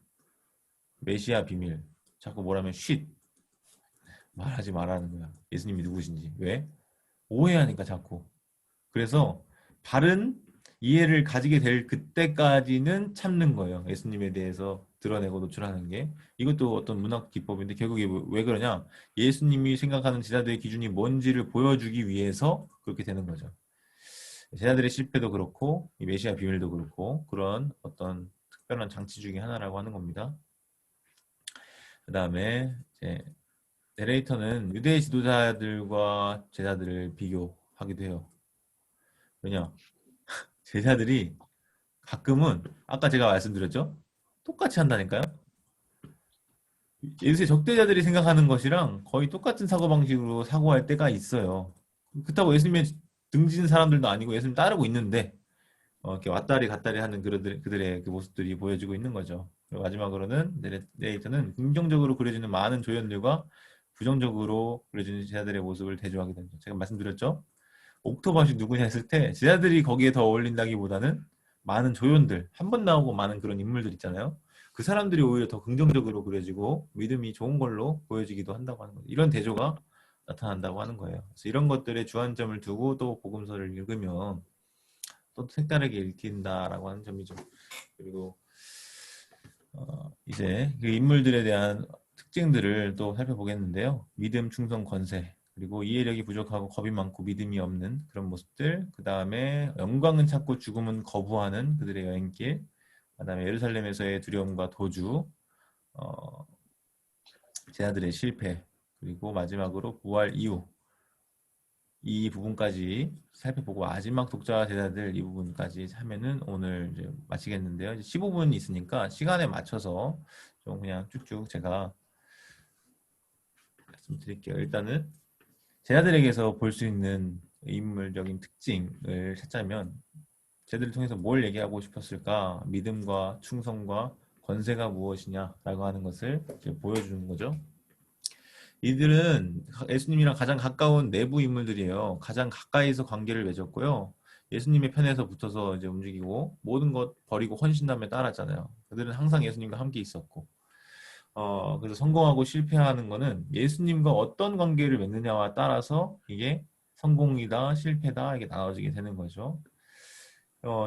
A: 메시아 비밀 자꾸 뭐라면 말하지 말라는 거야. 예수님이 누구신지. 왜? 오해하니까 자꾸. 그래서 바른 이해를 가지게 될 그때까지는 참는 거예요. 예수님에 대해서 드러내고 노출하는 게. 이것도 어떤 문학 기법인데 결국에 왜 그러냐? 예수님이 생각하는 제자들의 기준이 뭔지를 보여주기 위해서 그렇게 되는 거죠. 제자들의 실패도 그렇고 이 메시아 비밀도 그렇고 그런 어떤 특별한 장치 중에 하나라고 하는 겁니다. 그 다음에 이제 내레이터는 유대 지도자들과 제자들을 비교하기도 해요. 왜냐? 제자들이 가끔은 아까 제가 말씀드렸죠? 똑같이 한다니까요? 예수의 적대자들이 생각하는 것이랑 거의 똑같은 사고방식으로 사고할 때가 있어요. 그렇다고 예수님의 등진 사람들도 아니고 예수님 따르고 있는데 이렇게 왔다리 갔다리 하는 그들의 그 모습들이 보여지고 있는 거죠. 그리고 마지막으로는 내레이터는 긍정적으로 그려지는 많은 조연들과 부정적으로 그려지는 제자들의 모습을 대조하게 됩니다. 제가 말씀드렸죠? 옥토밭이 누구냐 했을 때 제자들이 거기에 더 어울린다기보다는 많은 조연들, 한 번 나오고 많은 그런 인물들 있잖아요. 그 사람들이 오히려 더 긍정적으로 그려지고 믿음이 좋은 걸로 보여지기도 한다고 하는 거예요. 이런 대조가 나타난다고 하는 거예요. 그래서 이런 것들에 주안점을 두고 또 복음서를 읽으면 또 색다르게 읽힌다라고 하는 점이죠. 그리고 이제 그 인물들에 대한 특징들을 또 살펴보겠는데요. 믿음, 충성, 권세, 그리고 이해력이 부족하고 겁이 많고 믿음이 없는 그런 모습들, 그 다음에 영광은 찾고 죽음은 거부하는 그들의 여행길, 그 다음에 예루살렘에서의 두려움과 도주, 제자들의 실패, 그리고 마지막으로 부활 이후, 이 부분까지 살펴보고 마지막 독자 제자들 이 부분까지 하면은 오늘 이제 마치겠는데요. 이제 15분 있으니까 시간에 맞춰서 좀 그냥 쭉쭉 제가 말씀드릴게요. 일단은 제자들에게서 볼 수 있는 인물적인 특징을 찾자면 제자들을 통해서 뭘 얘기하고 싶었을까? 믿음과 충성과 권세가 무엇이냐라고 하는 것을 이제 보여주는 거죠. 이들은 예수님이랑 가장 가까운 내부 인물들이에요. 가장 가까이서 관계를 맺었고요. 예수님의 편에서 붙어서 이제 움직이고 모든 것 버리고 헌신함에 따랐잖아요. 그들은 항상 예수님과 함께 있었고, 그래서 성공하고 실패하는 거는 예수님과 어떤 관계를 맺느냐와 따라서 이게 성공이다, 실패다 이게 나눠지게 되는 거죠.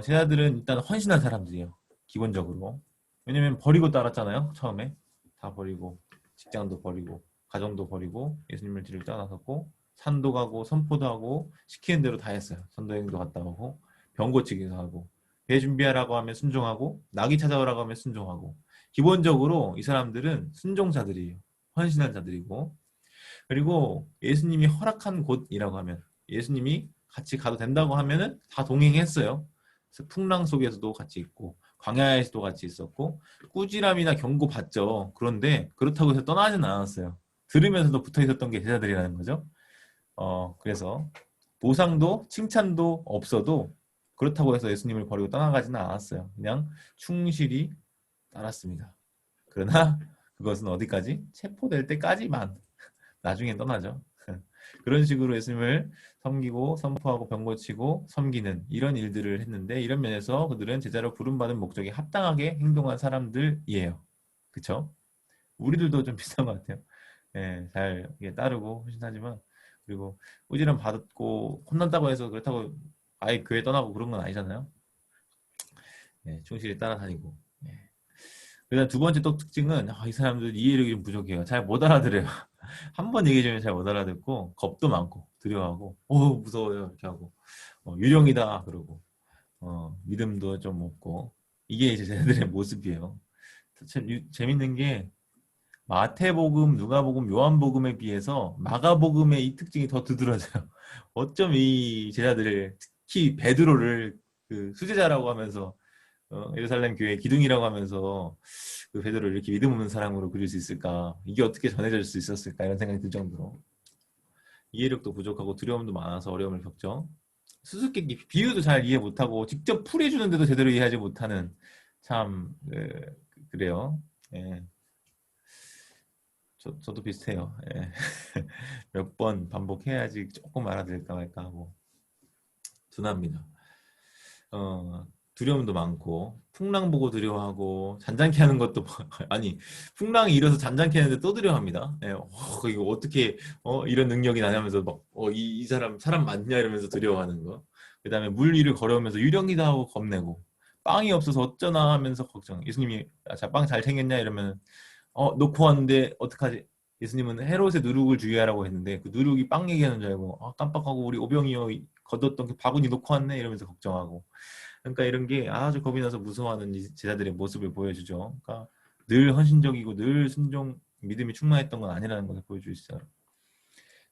A: 제자들은 일단 헌신한 사람들이에요. 기본적으로. 왜냐면 버리고 따랐잖아요. 처음에 다 버리고 직장도 버리고 가정도 버리고 예수님을 뒤를 떠나섰고 산도 가고 선포도 하고 시키는 대로 다 했어요. 전도여행도 갔다 오고 병 고치기도 하고 배 준비하라고 하면 순종하고 나귀 찾아오라고 하면 순종하고 기본적으로 이 사람들은 순종자들이에요. 헌신한 자들이고 그리고 예수님이 허락한 곳이라고 하면 예수님이 같이 가도 된다고 하면은 다 동행했어요. 그래서 풍랑 속에서도 같이 있고 광야에서도 같이 있었고 꾸지람이나 경고 받죠. 그런데 그렇다고 해서 떠나지는 않았어요. 들으면서도 붙어 있었던 게 제자들이라는 거죠. 그래서 보상도 칭찬도 없어도 그렇다고 해서 예수님을 버리고 떠나가지는 않았어요. 그냥 충실히 따랐습니다. 그러나 그것은 어디까지? 체포될 때까지만. 나중엔 떠나죠. 그런 식으로 예수님을 섬기고 선포하고 병 고치고 섬기는 이런 일들을 했는데 이런 면에서 그들은 제자로 부름받은 목적에 합당하게 행동한 사람들이에요. 그쵸? 우리들도 좀 비슷한 것 같아요. 예, 잘 이게 따르고 헌신하지만 그리고 꾸지람 받고 혼난다고 해서 그렇다고 아예 교회 떠나고 그런 건 아니잖아요. 예, 충실히 따라다니고. 예. 그다음 두 번째 또 특징은 이 사람들 이해력이 좀 부족해요. 잘 못 알아들어요. 한 번 얘기해주면 잘 못 알아듣고 겁도 많고 두려워하고 무서워요 이렇게 하고 유령이다 그러고 믿음도 좀 없고 이게 이제 쟤네들의 모습이에요. 참 재밌는 게 마태복음, 누가복음, 요한복음에 비해서 마가복음의 이 특징이 더 두드러져요. 어쩜 이 제자들을 특히 베드로를 그 수제자라고 하면서 예루살렘 교회 기둥이라고 하면서 그 베드로를 이렇게 믿음 없는 사람으로 그릴 수 있을까? 이게 어떻게 전해질 수 있었을까? 이런 생각이 들 정도로 이해력도 부족하고 두려움도 많아서 어려움을 겪죠. 수수께끼 비유도 잘 이해 못하고 직접 풀이해주는데도 제대로 이해하지 못하는 참 그래요. 예. 저도 비슷해요. 예. 몇 번 반복해야지 조금 알아들을까 말까 하고 둔합니다. 두려움도 많고 풍랑 보고 두려워하고 잔잔케 하는 것도 아니 풍랑이 일어서 잔잔케 하는데 또 두려워합니다. 예, 이거 어떻게 이런 능력이 나냐면서 막 이 사람 맞냐 이러면서 두려워하는 거. 그다음에 물 위를 걸어오면서 유령이다 하고 겁내고 빵이 없어서 어쩌나 하면서 걱정. 예수님이 빵 잘 챙겼냐 이러면 놓고 왔는데 어떡하지? 예수님은 헤롯의 누룩을 주의하라고 했는데 그 누룩이 빵 얘기하는 줄 알고 깜빡하고 우리 오병이어 걷었던 그 바구니 놓고 왔네 이러면서 걱정하고 그러니까 이런 게 아주 겁이 나서 무서워하는 제자들의 모습을 보여주죠. 그러니까 늘 헌신적이고 늘 순종 믿음이 충만했던 건 아니라는 것을 보여줄 수 있어요.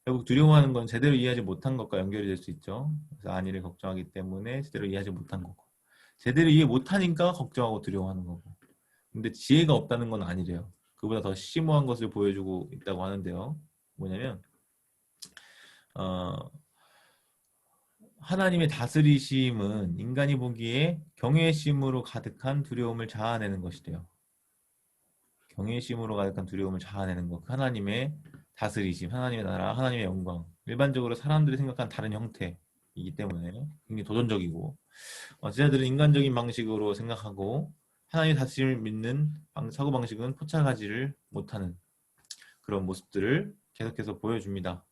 A: 결국 두려워하는 건 제대로 이해하지 못한 것과 연결이 될 수 있죠. 그래서 안위를 걱정하기 때문에 제대로 이해하지 못한 거고 제대로 이해 못하니까 걱정하고 두려워하는 거고 근데 지혜가 없다는 건 아니래요. 그보다 더 심오한 것을 보여주고 있다고 하는데요. 뭐냐면 하나님의 다스리심은 인간이 보기에 경외심으로 가득한 두려움을 자아내는 것이래요. 경외심으로 가득한 두려움을 자아내는 것. 하나님의 다스리심, 하나님의 나라, 하나님의 영광. 일반적으로 사람들이 생각한 다른 형태이기 때문에 굉장히 도전적이고 제자들은 인간적인 방식으로 생각하고 하나님의 다스림을 믿는 사고방식은 포착하지를 못하는 그런 모습들을 계속해서 보여줍니다.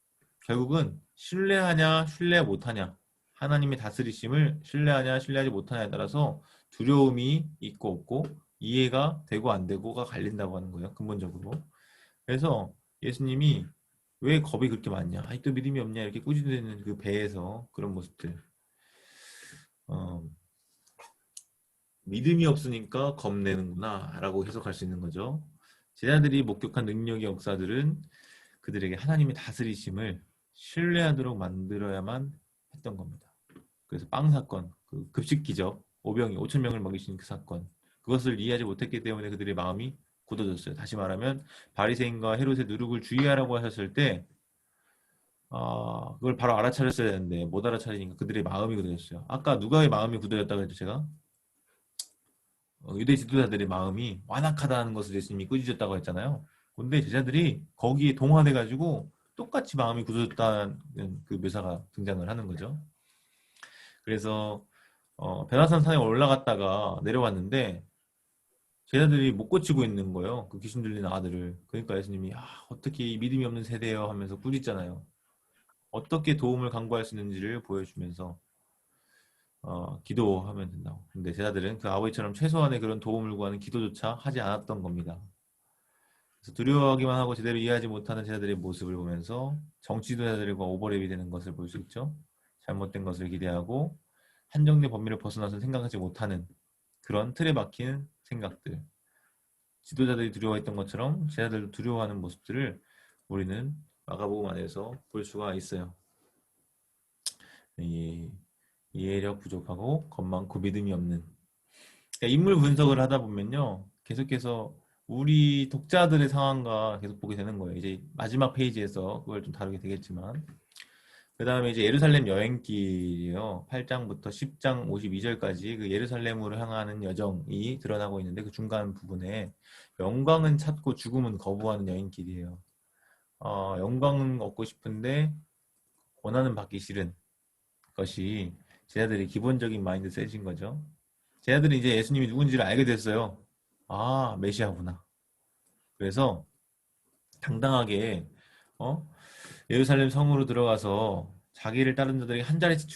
A: 결국은 신뢰하냐 신뢰 못하냐 하나님의 다스리심을 신뢰하냐 신뢰하지 못하냐에 따라서 두려움이 있고 없고 이해가 되고 안 되고가 갈린다고 하는 거예요. 근본적으로. 그래서 예수님이 왜 겁이 그렇게 많냐, 아직도 믿음이 없냐, 이렇게 꾸짖는 그 배에서 그런 모습들. 믿음이 없으니까 겁내는구나 라고 해석할 수 있는 거죠. 제자들이 목격한 능력의 역사들은 그들에게 하나님의 다스리심을 신뢰하도록 만들어야만 했던 겁니다. 그래서 빵 사건, 그 급식 기적, 5천 명을 먹이신 그 사건, 그것을 이해하지 못했기 때문에 그들의 마음이 굳어졌어요. 다시 말하면 바리새인과 헤롯의 누룩을 주의하라고 하셨을 때 그걸 바로 알아차렸어야 되는데 못 알아차리니까 그들의 마음이 굳어졌어요. 아까 누가의 마음이 굳어졌다고 했죠, 제가? 유대 지도자들의 마음이 완악하다는 것을 예수님이 꾸짖었다고 했잖아요. 근데 제자들이 거기에 동화돼가지고 똑같이 마음이 굳어졌다는 그 묘사가 등장을 하는 거죠. 그래서 베나산 산에 올라갔다가 내려왔는데 제자들이 못 고치고 있는 거예요. 그 귀신 들린 아들을. 그러니까 예수님이 어떻게 이 믿음이 없는 세대요 하면서 꾸짖잖아요. 어떻게 도움을 간구할 수 있는지를 보여주면서 기도하면 된다고. 근데 제자들은 그 아버지처럼 최소한의 그런 도움을 구하는 기도조차 하지 않았던 겁니다. 그래서 두려워하기만 하고 제대로 이해하지 못하는 제자들의 모습을 보면서 정치 지도자들과 오버랩이 되는 것을 볼 수 있죠. 잘못된 것을 기대하고 한정된 범위를 벗어나서 생각하지 못하는 그런 틀에 박힌 생각들. 지도자들이 두려워했던 것처럼 제자들도 두려워하는 모습들을 우리는 마가복음 안에서 볼 수가 있어요. 이해력 부족하고 겁 많고 믿음이 없는. 그러니까 인물 분석을 하다 보면요, 계속해서 우리 독자들의 상황과 계속 보게 되는 거예요. 이제 마지막 페이지에서 그걸 좀 다루게 되겠지만, 그 다음에 이제 예루살렘 여행길이에요. 8장부터 10장 52절까지 그 예루살렘으로 향하는 여정이 드러나고 있는데 그 중간 부분에 영광은 찾고 죽음은 거부하는 여행길이에요. 영광은 얻고 싶은데 고난은 받기 싫은 것이 제자들의 기본적인 마인드셋인 거죠. 제자들이 이제 예수님이 누군지를 알게 됐어요. 메시아구나. 그래서 당당하게 예루살렘 성으로 들어가서 자기를 따른 자들에게 한 자리씩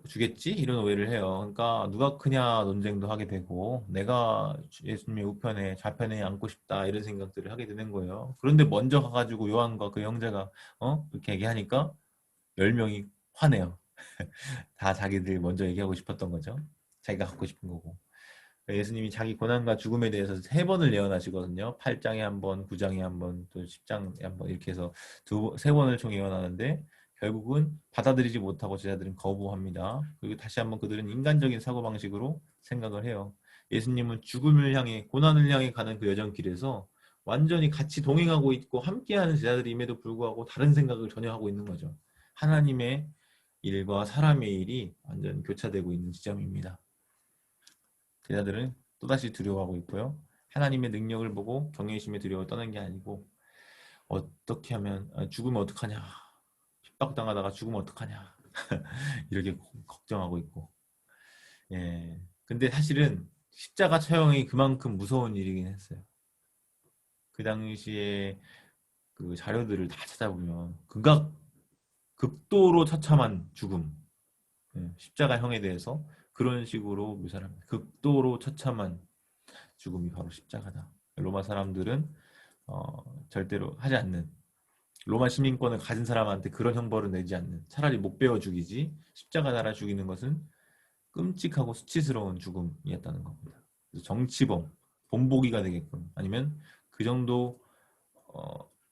A: 주겠지? 이런 오해를 해요. 그러니까 누가 크냐 논쟁도 하게 되고 내가 예수님의 우편에 좌편에 앉고 싶다 이런 생각들을 하게 되는 거예요. 그런데 먼저 가가지고 요한과 그 형제가 그렇게 얘기하니까 10명이 화내요. 다 자기들 먼저 얘기하고 싶었던 거죠. 자기가 갖고 싶은 거고. 예수님이 자기 고난과 죽음에 대해서 3번을 예언하시거든요. 8장에 한 번, 9장에 한 번, 또 10장에 한 번 이렇게 해서 3번을 총 예언하는데 결국은 받아들이지 못하고 제자들은 거부합니다. 그리고 다시 한번 그들은 인간적인 사고방식으로 생각을 해요. 예수님은 죽음을 향해 고난을 향해 가는 그 여정길에서 완전히 같이 동행하고 있고 함께하는 제자들임에도 불구하고 다른 생각을 전혀 하고 있는 거죠. 하나님의 일과 사람의 일이 완전 교차되고 있는 지점입니다. 제자들은 또다시 두려워하고 있고요. 하나님의 능력을 보고 경외심에 두려워 떠난 게 아니고 어떻게 하면 죽으면 어떡하냐, 핍박당하다가 죽으면 어떡하냐 이렇게 걱정하고 있고. 근데 사실은 십자가 처형이 그만큼 무서운 일이긴 했어요. 그 당시에 그 자료들을 다 찾아보면 극도로 처참한 죽음, 십자가형에 대해서 그런 식으로 묘사를 합니다. 극도로 처참한 죽음이 바로 십자가다. 로마 사람들은 절대로 하지 않는, 로마 시민권을 가진 사람한테 그런 형벌을 내지 않는, 차라리 못 베어 죽이지 십자가 달아 죽이는 것은 끔찍하고 수치스러운 죽음이었다는 겁니다. 그래서 정치범, 본보기가 되게끔, 아니면 그 정도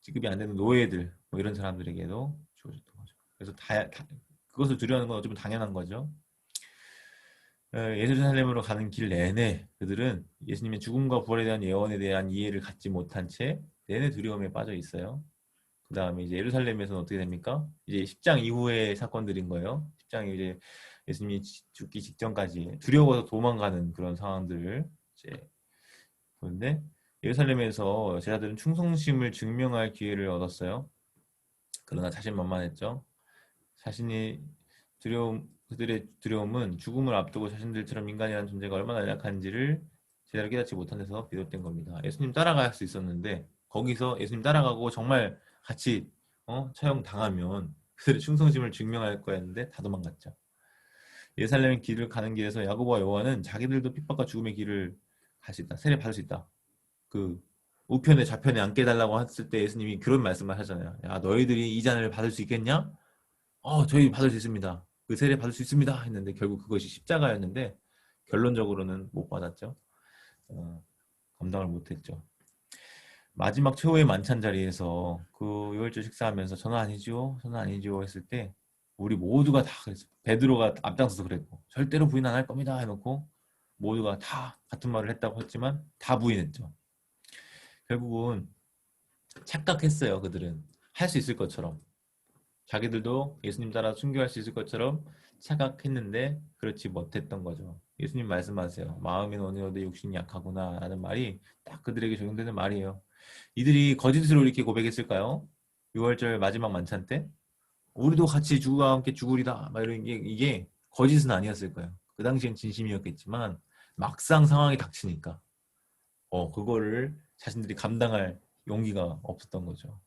A: 지급이 안 되는 노예들, 뭐 이런 사람들에게도 주어졌던 거죠. 그래서 그것을 두려워하는 건 어쩌면 당연한 거죠. 예루살렘으로 가는 길 내내 그들은 예수님의 죽음과 부활에 대한 예언에 대한 이해를 갖지 못한 채 내내 두려움에 빠져 있어요. 그 다음에 이제 예루살렘에서는 어떻게 됩니까? 이제 10장 이후의 사건들인 거예요. 10장이 이제 예수님이 죽기 직전까지 두려워서 도망가는 그런 상황들을 이제 보는데, 예루살렘에서 제자들은 충성심을 증명할 기회를 얻었어요. 그러나 자신만만했죠. 그들의 두려움은 죽음을 앞두고 자신들처럼 인간이라는 존재가 얼마나 연약한지를 제대로 깨닫지 못한 데서 비롯된 겁니다. 예수님 따라갈 수 있었는데 거기서 예수님 따라가고 정말 같이 처형 당하면 그들의 충성심을 증명할 거였는데 다 도망갔죠. 예루살렘 길을 가는 길에서 야고보와 요한은 자기들도 핍박과 죽음의 길을 갈 수 있다, 세례 받을 수 있다, 그 우편에 좌편에 앉게 해달라고 했을 때 예수님이 그런 말씀을 하잖아요. 야, 너희들이 이 잔을 받을 수 있겠냐? 저희 받을 수 있습니다. 그 세례 받을 수 있습니다. 했는데 결국 그것이 십자가였는데 결론적으로는 못 받았죠. 감당을 못했죠. 마지막 최후의 만찬 자리에서 그 유월절 식사하면서 저는 아니죠, 저는 아니죠 했을 때 우리 모두가 다 그랬어요. 베드로가 앞장서서 그랬고 절대로 부인 안 할 겁니다 해놓고 모두가 다 같은 말을 했다고 했지만 다 부인했죠. 결국은 착각했어요. 그들은 할 수 있을 것처럼 자기들도 예수님 따라 순교할 수 있을 것처럼 착각했는데 그렇지 못했던 거죠. 예수님 말씀하세요. 마음이 원해도 욕심이 약하구나 라는 말이 딱 그들에게 적용되는 말이에요. 이들이 거짓으로 이렇게 고백했을까요? 6월절 마지막 만찬 때 우리도 같이 주와 함께 죽으리다 막 이런 게 이게 거짓은 아니었을 거예요. 그 당시엔 진심이었겠지만 막상 상황이 닥치니까 그거를 자신들이 감당할 용기가 없었던 거죠.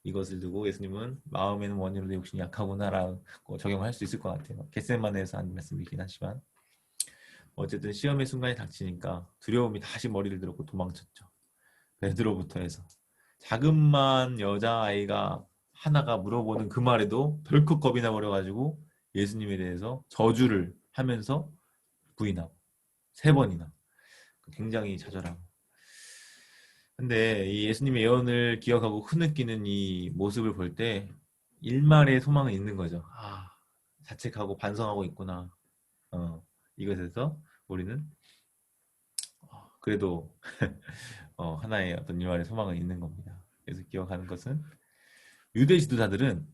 A: 이것을 두고 예수님은 마음에는 원이로도 욕심이 약하구나라고 적용할 수 있을 것 같아요. 겟세마네에서 한 말씀이긴 하지만 어쨌든 시험의 순간이 닥치니까 두려움이 다시 머리를 들었고 도망쳤죠. 베드로부터 해서 자그만 여자아이가 하나가 물어보는 그 말에도 덜컥 겁이 나버려가지고 예수님에 대해서 저주를 하면서 부인하고 3번이나 굉장히 좌절하고. 근데 이 예수님의 예언을 기억하고 흐느끼는 이 모습을 볼 때 일말의 소망은 있는 거죠. 자책하고 반성하고 있구나. 이것에서 우리는 그래도 하나의 어떤 일말의 소망은 있는 겁니다. 그래서 기억하는 것은 유대 지도자들은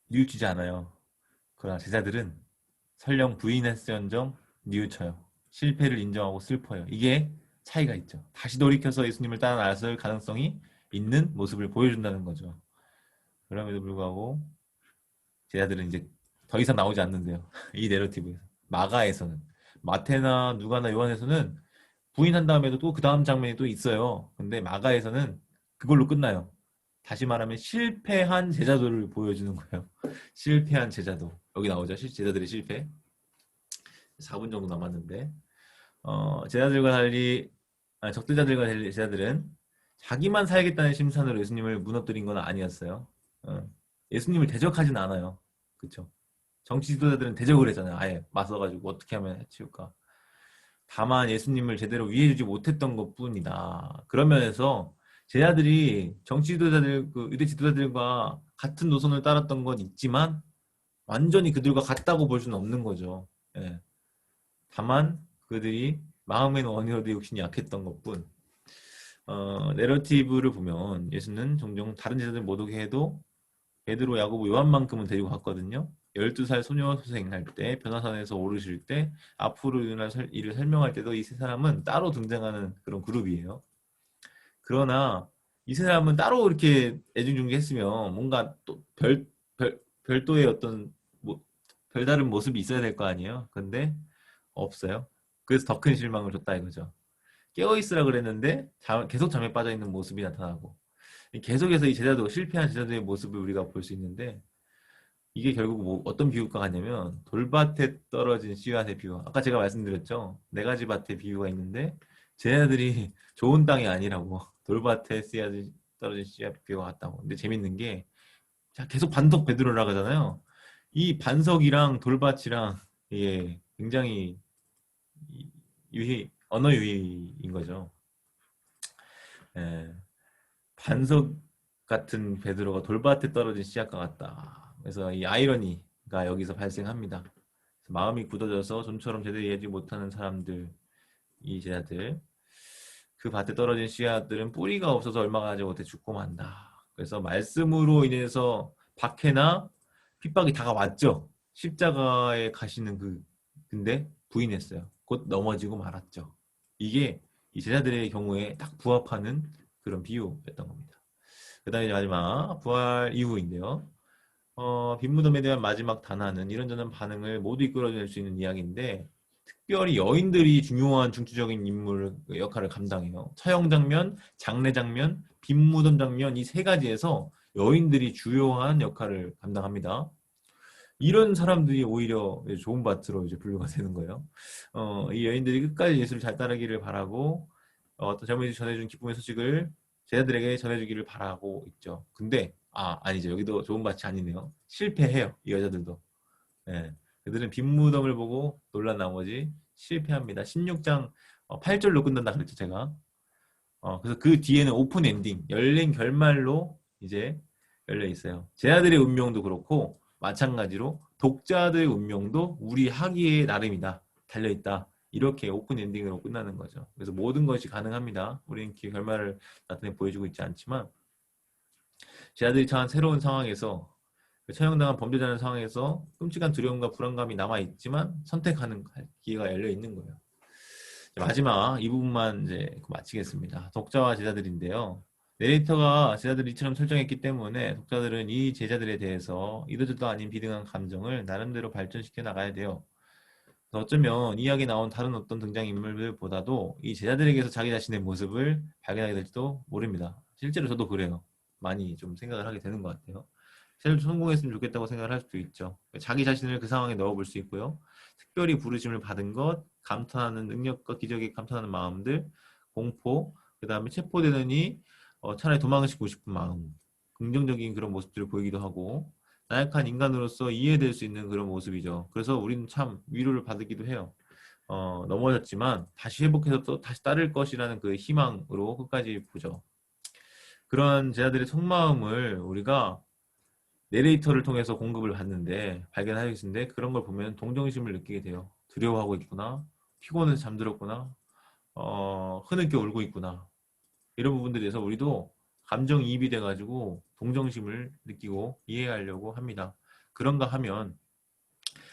A: 뉘우치지 않아요. 그러나 제자들은 설령 부인했을지언정 뉘우쳐요. 실패를 인정하고 슬퍼요. 이게 차이가 있죠. 다시 돌이켜서 예수님을 따라 나설 가능성이 있는 모습을 보여준다는 거죠. 그럼에도 불구하고 제자들은 이제 더 이상 나오지 않는데요. 이 내러티브에서. 마가에서는 마태나 누가나 요한에서는 부인한 다음에도 또 그 다음 장면이 또 있어요. 근데 마가에서는 그걸로 끝나요. 다시 말하면 실패한 제자도를 보여주는 거예요. 실패한 제자도. 여기 나오죠. 제자들의 실패. 4분 정도 남았는데 제자들과 달리 적대자들과 달리 제자들은 자기만 살겠다는 심산으로 예수님을 무너뜨린 건 아니었어요. 예수님을 대적하진 않아요. 그렇죠? 정치 지도자들은 대적을 했잖아요. 아예 맞서가지고 어떻게 하면 해치울까. 다만 예수님을 제대로 위해주지 못했던 것뿐이다. 그런 면에서 제자들이 정치 지도자들, 유대 지도자들과 같은 노선을 따랐던 건 있지만 완전히 그들과 같다고 볼 수는 없는 거죠. 예. 다만 그들이 마음에는 원이로도 욕심이 약했던 것뿐. 내러티브를 보면 예수는 종종 다른 제자들 못 오게 해도 베드로, 야고보, 요한만큼은 데리고 갔거든요. 12살 소녀 소생할 때, 변화산에서 오르실 때, 앞으로 일어날 일을 설명할 때도 이 세 사람은 따로 등장하는 그런 그룹이에요. 그러나 이 세 사람은 따로 이렇게 애중중개했으면 뭔가 또 별도의 어떤 별다른 모습이 있어야 될 거 아니에요. 근데 없어요. 그래서 더 큰 실망을 줬다 이거죠. 깨어있으라 그랬는데 계속 잠에 빠져있는 모습이 나타나고 계속해서 이 제자도 실패한 제자들의 모습을 우리가 볼 수 있는데 이게 결국 어떤 비유가 같냐면 돌밭에 떨어진 씨앗의 비유. 아까 제가 말씀드렸죠. 4가지 밭의 비유가 있는데 제자들이 좋은 땅이 아니라고 돌밭에 씨앗이 떨어진 씨앗 비유가 같다고. 근데 재밌는 게 계속 반석 베드로라 하잖아요. 이 반석이랑 돌밭이랑 이게 굉장히 언어 유희인 거죠. 반석 같은 베드로가 돌밭에 떨어진 씨앗과 같다. 그래서 이 아이러니가 여기서 발생합니다. 마음이 굳어져서 좀처럼 제대로 이해하지 못하는 사람들, 이 제자들, 그 밭에 떨어진 씨앗들은 뿌리가 없어서 얼마 가지 못해 죽고 만다. 그래서 말씀으로 인해서 박해나 핍박이 다가왔죠. 십자가에 가시는 근데 부인했어요. 곧 넘어지고 말았죠. 이게 이 제자들의 경우에 딱 부합하는 그런 비유였던 겁니다. 그 다음에 마지막 부활 이후인데요. 빈무덤에 대한 마지막 단화는 이런저런 반응을 모두 이끌어낼 수 있는 이야기인데 특별히 여인들이 중요한 중추적인 인물 역할을 감당해요. 처형 장면, 장례 장면, 빈무덤 장면 이 3가지에서 여인들이 주요한 역할을 감당합니다. 이런 사람들이 오히려 좋은 밭으로 이제 분류가 되는 거예요. 이 여인들이 끝까지 예수를 잘 따르기를 바라고 어떤 젊은이들이 전해준 기쁨의 소식을 제자들에게 전해주기를 바라고 있죠. 근데 아니죠. 여기도 좋은 밭이 아니네요. 실패해요. 이 여자들도. 예. 그들은 빈무덤을 보고 놀란 나머지 실패합니다. 16장 8절로 끝난다 그랬죠, 제가. 그래서 그 뒤에는 오픈 엔딩, 열린 결말로 이제 열려 있어요. 제자들의 운명도 그렇고 마찬가지로 독자들의 운명도 우리 하기에 나름이다. 달려 있다. 이렇게 오픈 엔딩으로 끝나는 거죠. 그래서 모든 것이 가능합니다. 우리는 그 결말을 나타내 보여주고 있지 않지만 제자들이 처한 새로운 상황에서 처형당한 범죄자는 상황에서 끔찍한 두려움과 불안감이 남아있지만 선택하는 기회가 열려 있는 거예요. 마지막 이 부분만 이제 마치겠습니다. 독자와 제자들인데요. 내레이터가 제자들이 이처럼 설정했기 때문에 독자들은 이 제자들에 대해서 이도저도 아닌 비등한 감정을 나름대로 발전시켜 나가야 돼요. 어쩌면 이야기에 나온 다른 어떤 등장인물들보다도 이 제자들에게서 자기 자신의 모습을 발견하게 될지도 모릅니다. 실제로 저도 그래요. 많이 좀 생각을 하게 되는 것 같아요. 제일 성공했으면 좋겠다고 생각을 할 수도 있죠. 자기 자신을 그 상황에 넣어볼 수 있고요. 특별히 부르심을 받은 것, 감탄하는 능력과 기적에 감탄하는 마음들, 공포, 그 다음에 체포되느니 차라리 도망치고 싶은 마음, 긍정적인 그런 모습들을 보이기도 하고 나약한 인간으로서 이해될 수 있는 그런 모습이죠. 그래서 우리는 참 위로를 받기도 해요. 넘어졌지만 다시 회복해서 또 다시 따를 것이라는 그 희망으로 끝까지 보죠. 그런 제자들의 속마음을 우리가 내레이터를 통해서 공급을 받는데 발견하게 되는데 그런 걸 보면 동정심을 느끼게 돼요. 두려워하고 있구나, 피곤해서 잠들었구나, 흐느껴 울고 있구나, 이런 부분들에 대해서 우리도 감정이입이 돼가지고 동정심을 느끼고 이해하려고 합니다. 그런가 하면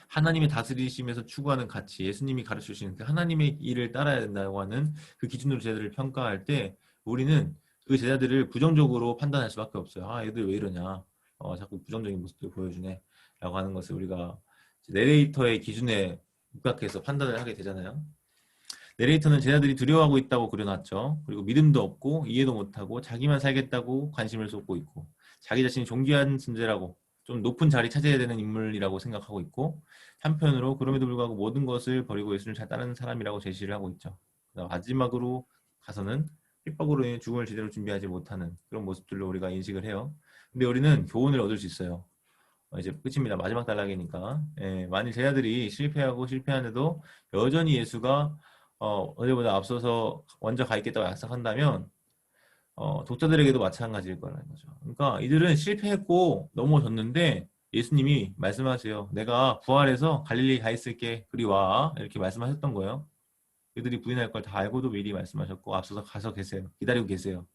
A: 하나님의 다스리심에서 추구하는 가치, 예수님이 가르쳐 주시는 그 하나님의 일을 따라야 된다고 하는 그 기준으로 제자들을 평가할 때 우리는 그 제자들을 부정적으로 판단할 수밖에 없어요. 얘들 왜 이러냐, 자꾸 부정적인 모습들 보여주네 라고 하는 것을 우리가 내레이터의 기준에 입각해서 판단을 하게 되잖아요. 내레이터는 제자들이 두려워하고 있다고 그려놨죠. 그리고 믿음도 없고 이해도 못하고 자기만 살겠다고 관심을 쏟고 있고 자기 자신이 존귀한 존재라고 좀 높은 자리 차지해야 되는 인물이라고 생각하고 있고 한편으로 그럼에도 불구하고 모든 것을 버리고 예수를 잘 따르는 사람이라고 제시를 하고 있죠. 마지막으로 가서는 핍박으로 인해 죽음을 제대로 준비하지 못하는 그런 모습들로 우리가 인식을 해요. 근데 우리는 교훈을 얻을 수 있어요. 이제 끝입니다. 마지막 단락이니까. 만일 제자들이 실패하는데도 여전히 예수가 어제보다 앞서서 먼저 가 있겠다고 약속한다면 독자들에게도 마찬가지일 거라는 거죠. 그러니까 이들은 실패했고 넘어졌는데 예수님이 말씀하세요. 내가 부활해서 갈릴리 가 있을게. 그리 와. 이렇게 말씀하셨던 거예요. 그들이 부인할 걸 다 알고도 미리 말씀하셨고 앞서서 가서 계세요. 기다리고 계세요.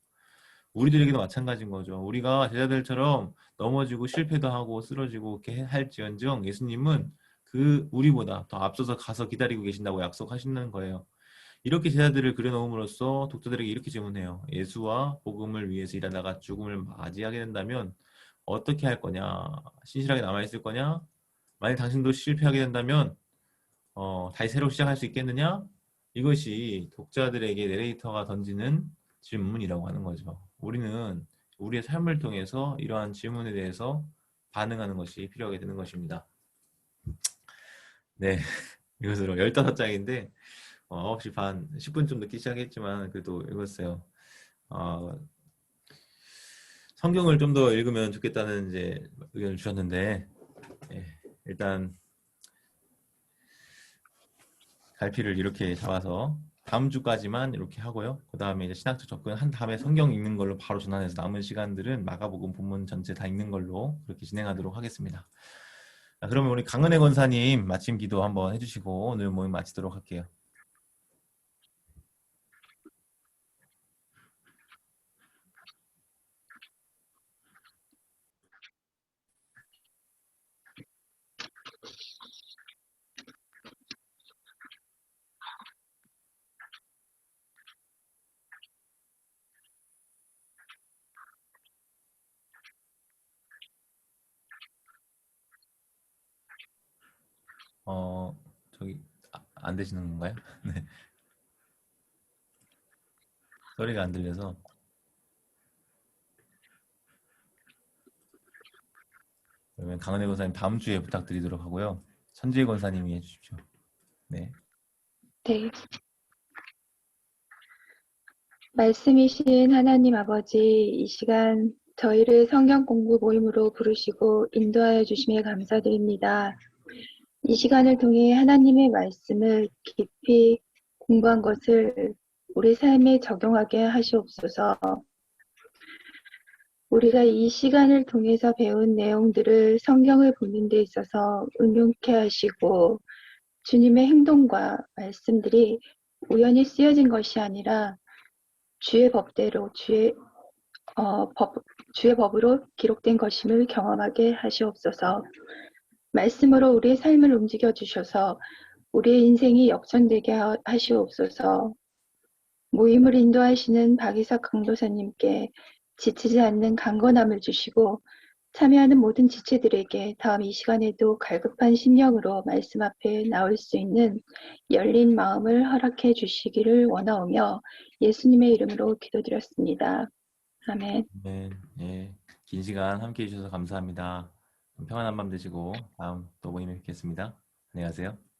A: 우리들에게도 마찬가지인 거죠. 우리가 제자들처럼 넘어지고 실패도 하고 쓰러지고 이렇게 할지언정 예수님은 그 우리보다 더 앞서서 가서 기다리고 계신다고 약속하시는 거예요. 이렇게 제자들을 그려놓음으로써 독자들에게 이렇게 질문해요. 예수와 복음을 위해서 일하다가 죽음을 맞이하게 된다면 어떻게 할 거냐? 신실하게 남아있을 거냐? 만약 당신도 실패하게 된다면 다시 새로 시작할 수 있겠느냐? 이것이 독자들에게 내레이터가 던지는 질문이라고 하는 거죠. 우리는 우리의 삶을 통해서 이러한 질문에 대해서 반응하는 것이 필요하게 되는 것입니다. 네, 이것으로 15장인데 9시 반, 10분 좀 늦게 시작했지만 그래도 읽었어요. 성경을 좀 더 읽으면 좋겠다는 이제 의견을 주셨는데 일단 갈피를 이렇게 잡아서 다음 주까지만 이렇게 하고요. 그 다음에 이제 신학적 접근한 다음에 성경 읽는 걸로 바로 전환해서 남은 시간들은 마가복음 본문 전체 다 읽는 걸로 그렇게 진행하도록 하겠습니다. 그러면 우리 강은혜 권사님 마침 기도 한번 해주시고 오늘 모임 마치도록 할게요. 저기 안 되시는 건가요? 네. 소리가 안 들려서. 그러면 강은혜 권사님 다음 주에 부탁드리도록 하고요. 천지혜 권사님이 해주십시오. 네.
C: 네. 말씀이신 하나님 아버지, 이 시간 저희를 성경 공부 모임으로 부르시고 인도하여 주심에 감사드립니다. 이 시간을 통해 하나님의 말씀을 깊이 공부한 것을 우리 삶에 적용하게 하시옵소서. 우리가 이 시간을 통해서 배운 내용들을 성경을 보는 데 있어서 응용케 하시고 주님의 행동과 말씀들이 우연히 쓰여진 것이 아니라 주의 법대로 주의 법으로 기록된 것임을 경험하게 하시옵소서. 말씀으로 우리의 삶을 움직여 주셔서 우리의 인생이 역전되게 하시옵소서. 모임을 인도하시는 박이삭 강도사님께 지치지 않는 강건함을 주시고 참여하는 모든 지체들에게 다음 이 시간에도 갈급한 심령으로 말씀 앞에 나올 수 있는 열린 마음을 허락해 주시기를 원하오며 예수님의 이름으로 기도드렸습니다. 아멘.
A: 네, 예. 긴 시간 함께 해주셔서 감사합니다. 평안한 밤 되시고 다음 또 모임에 뵙겠습니다. 안녕히 가세요.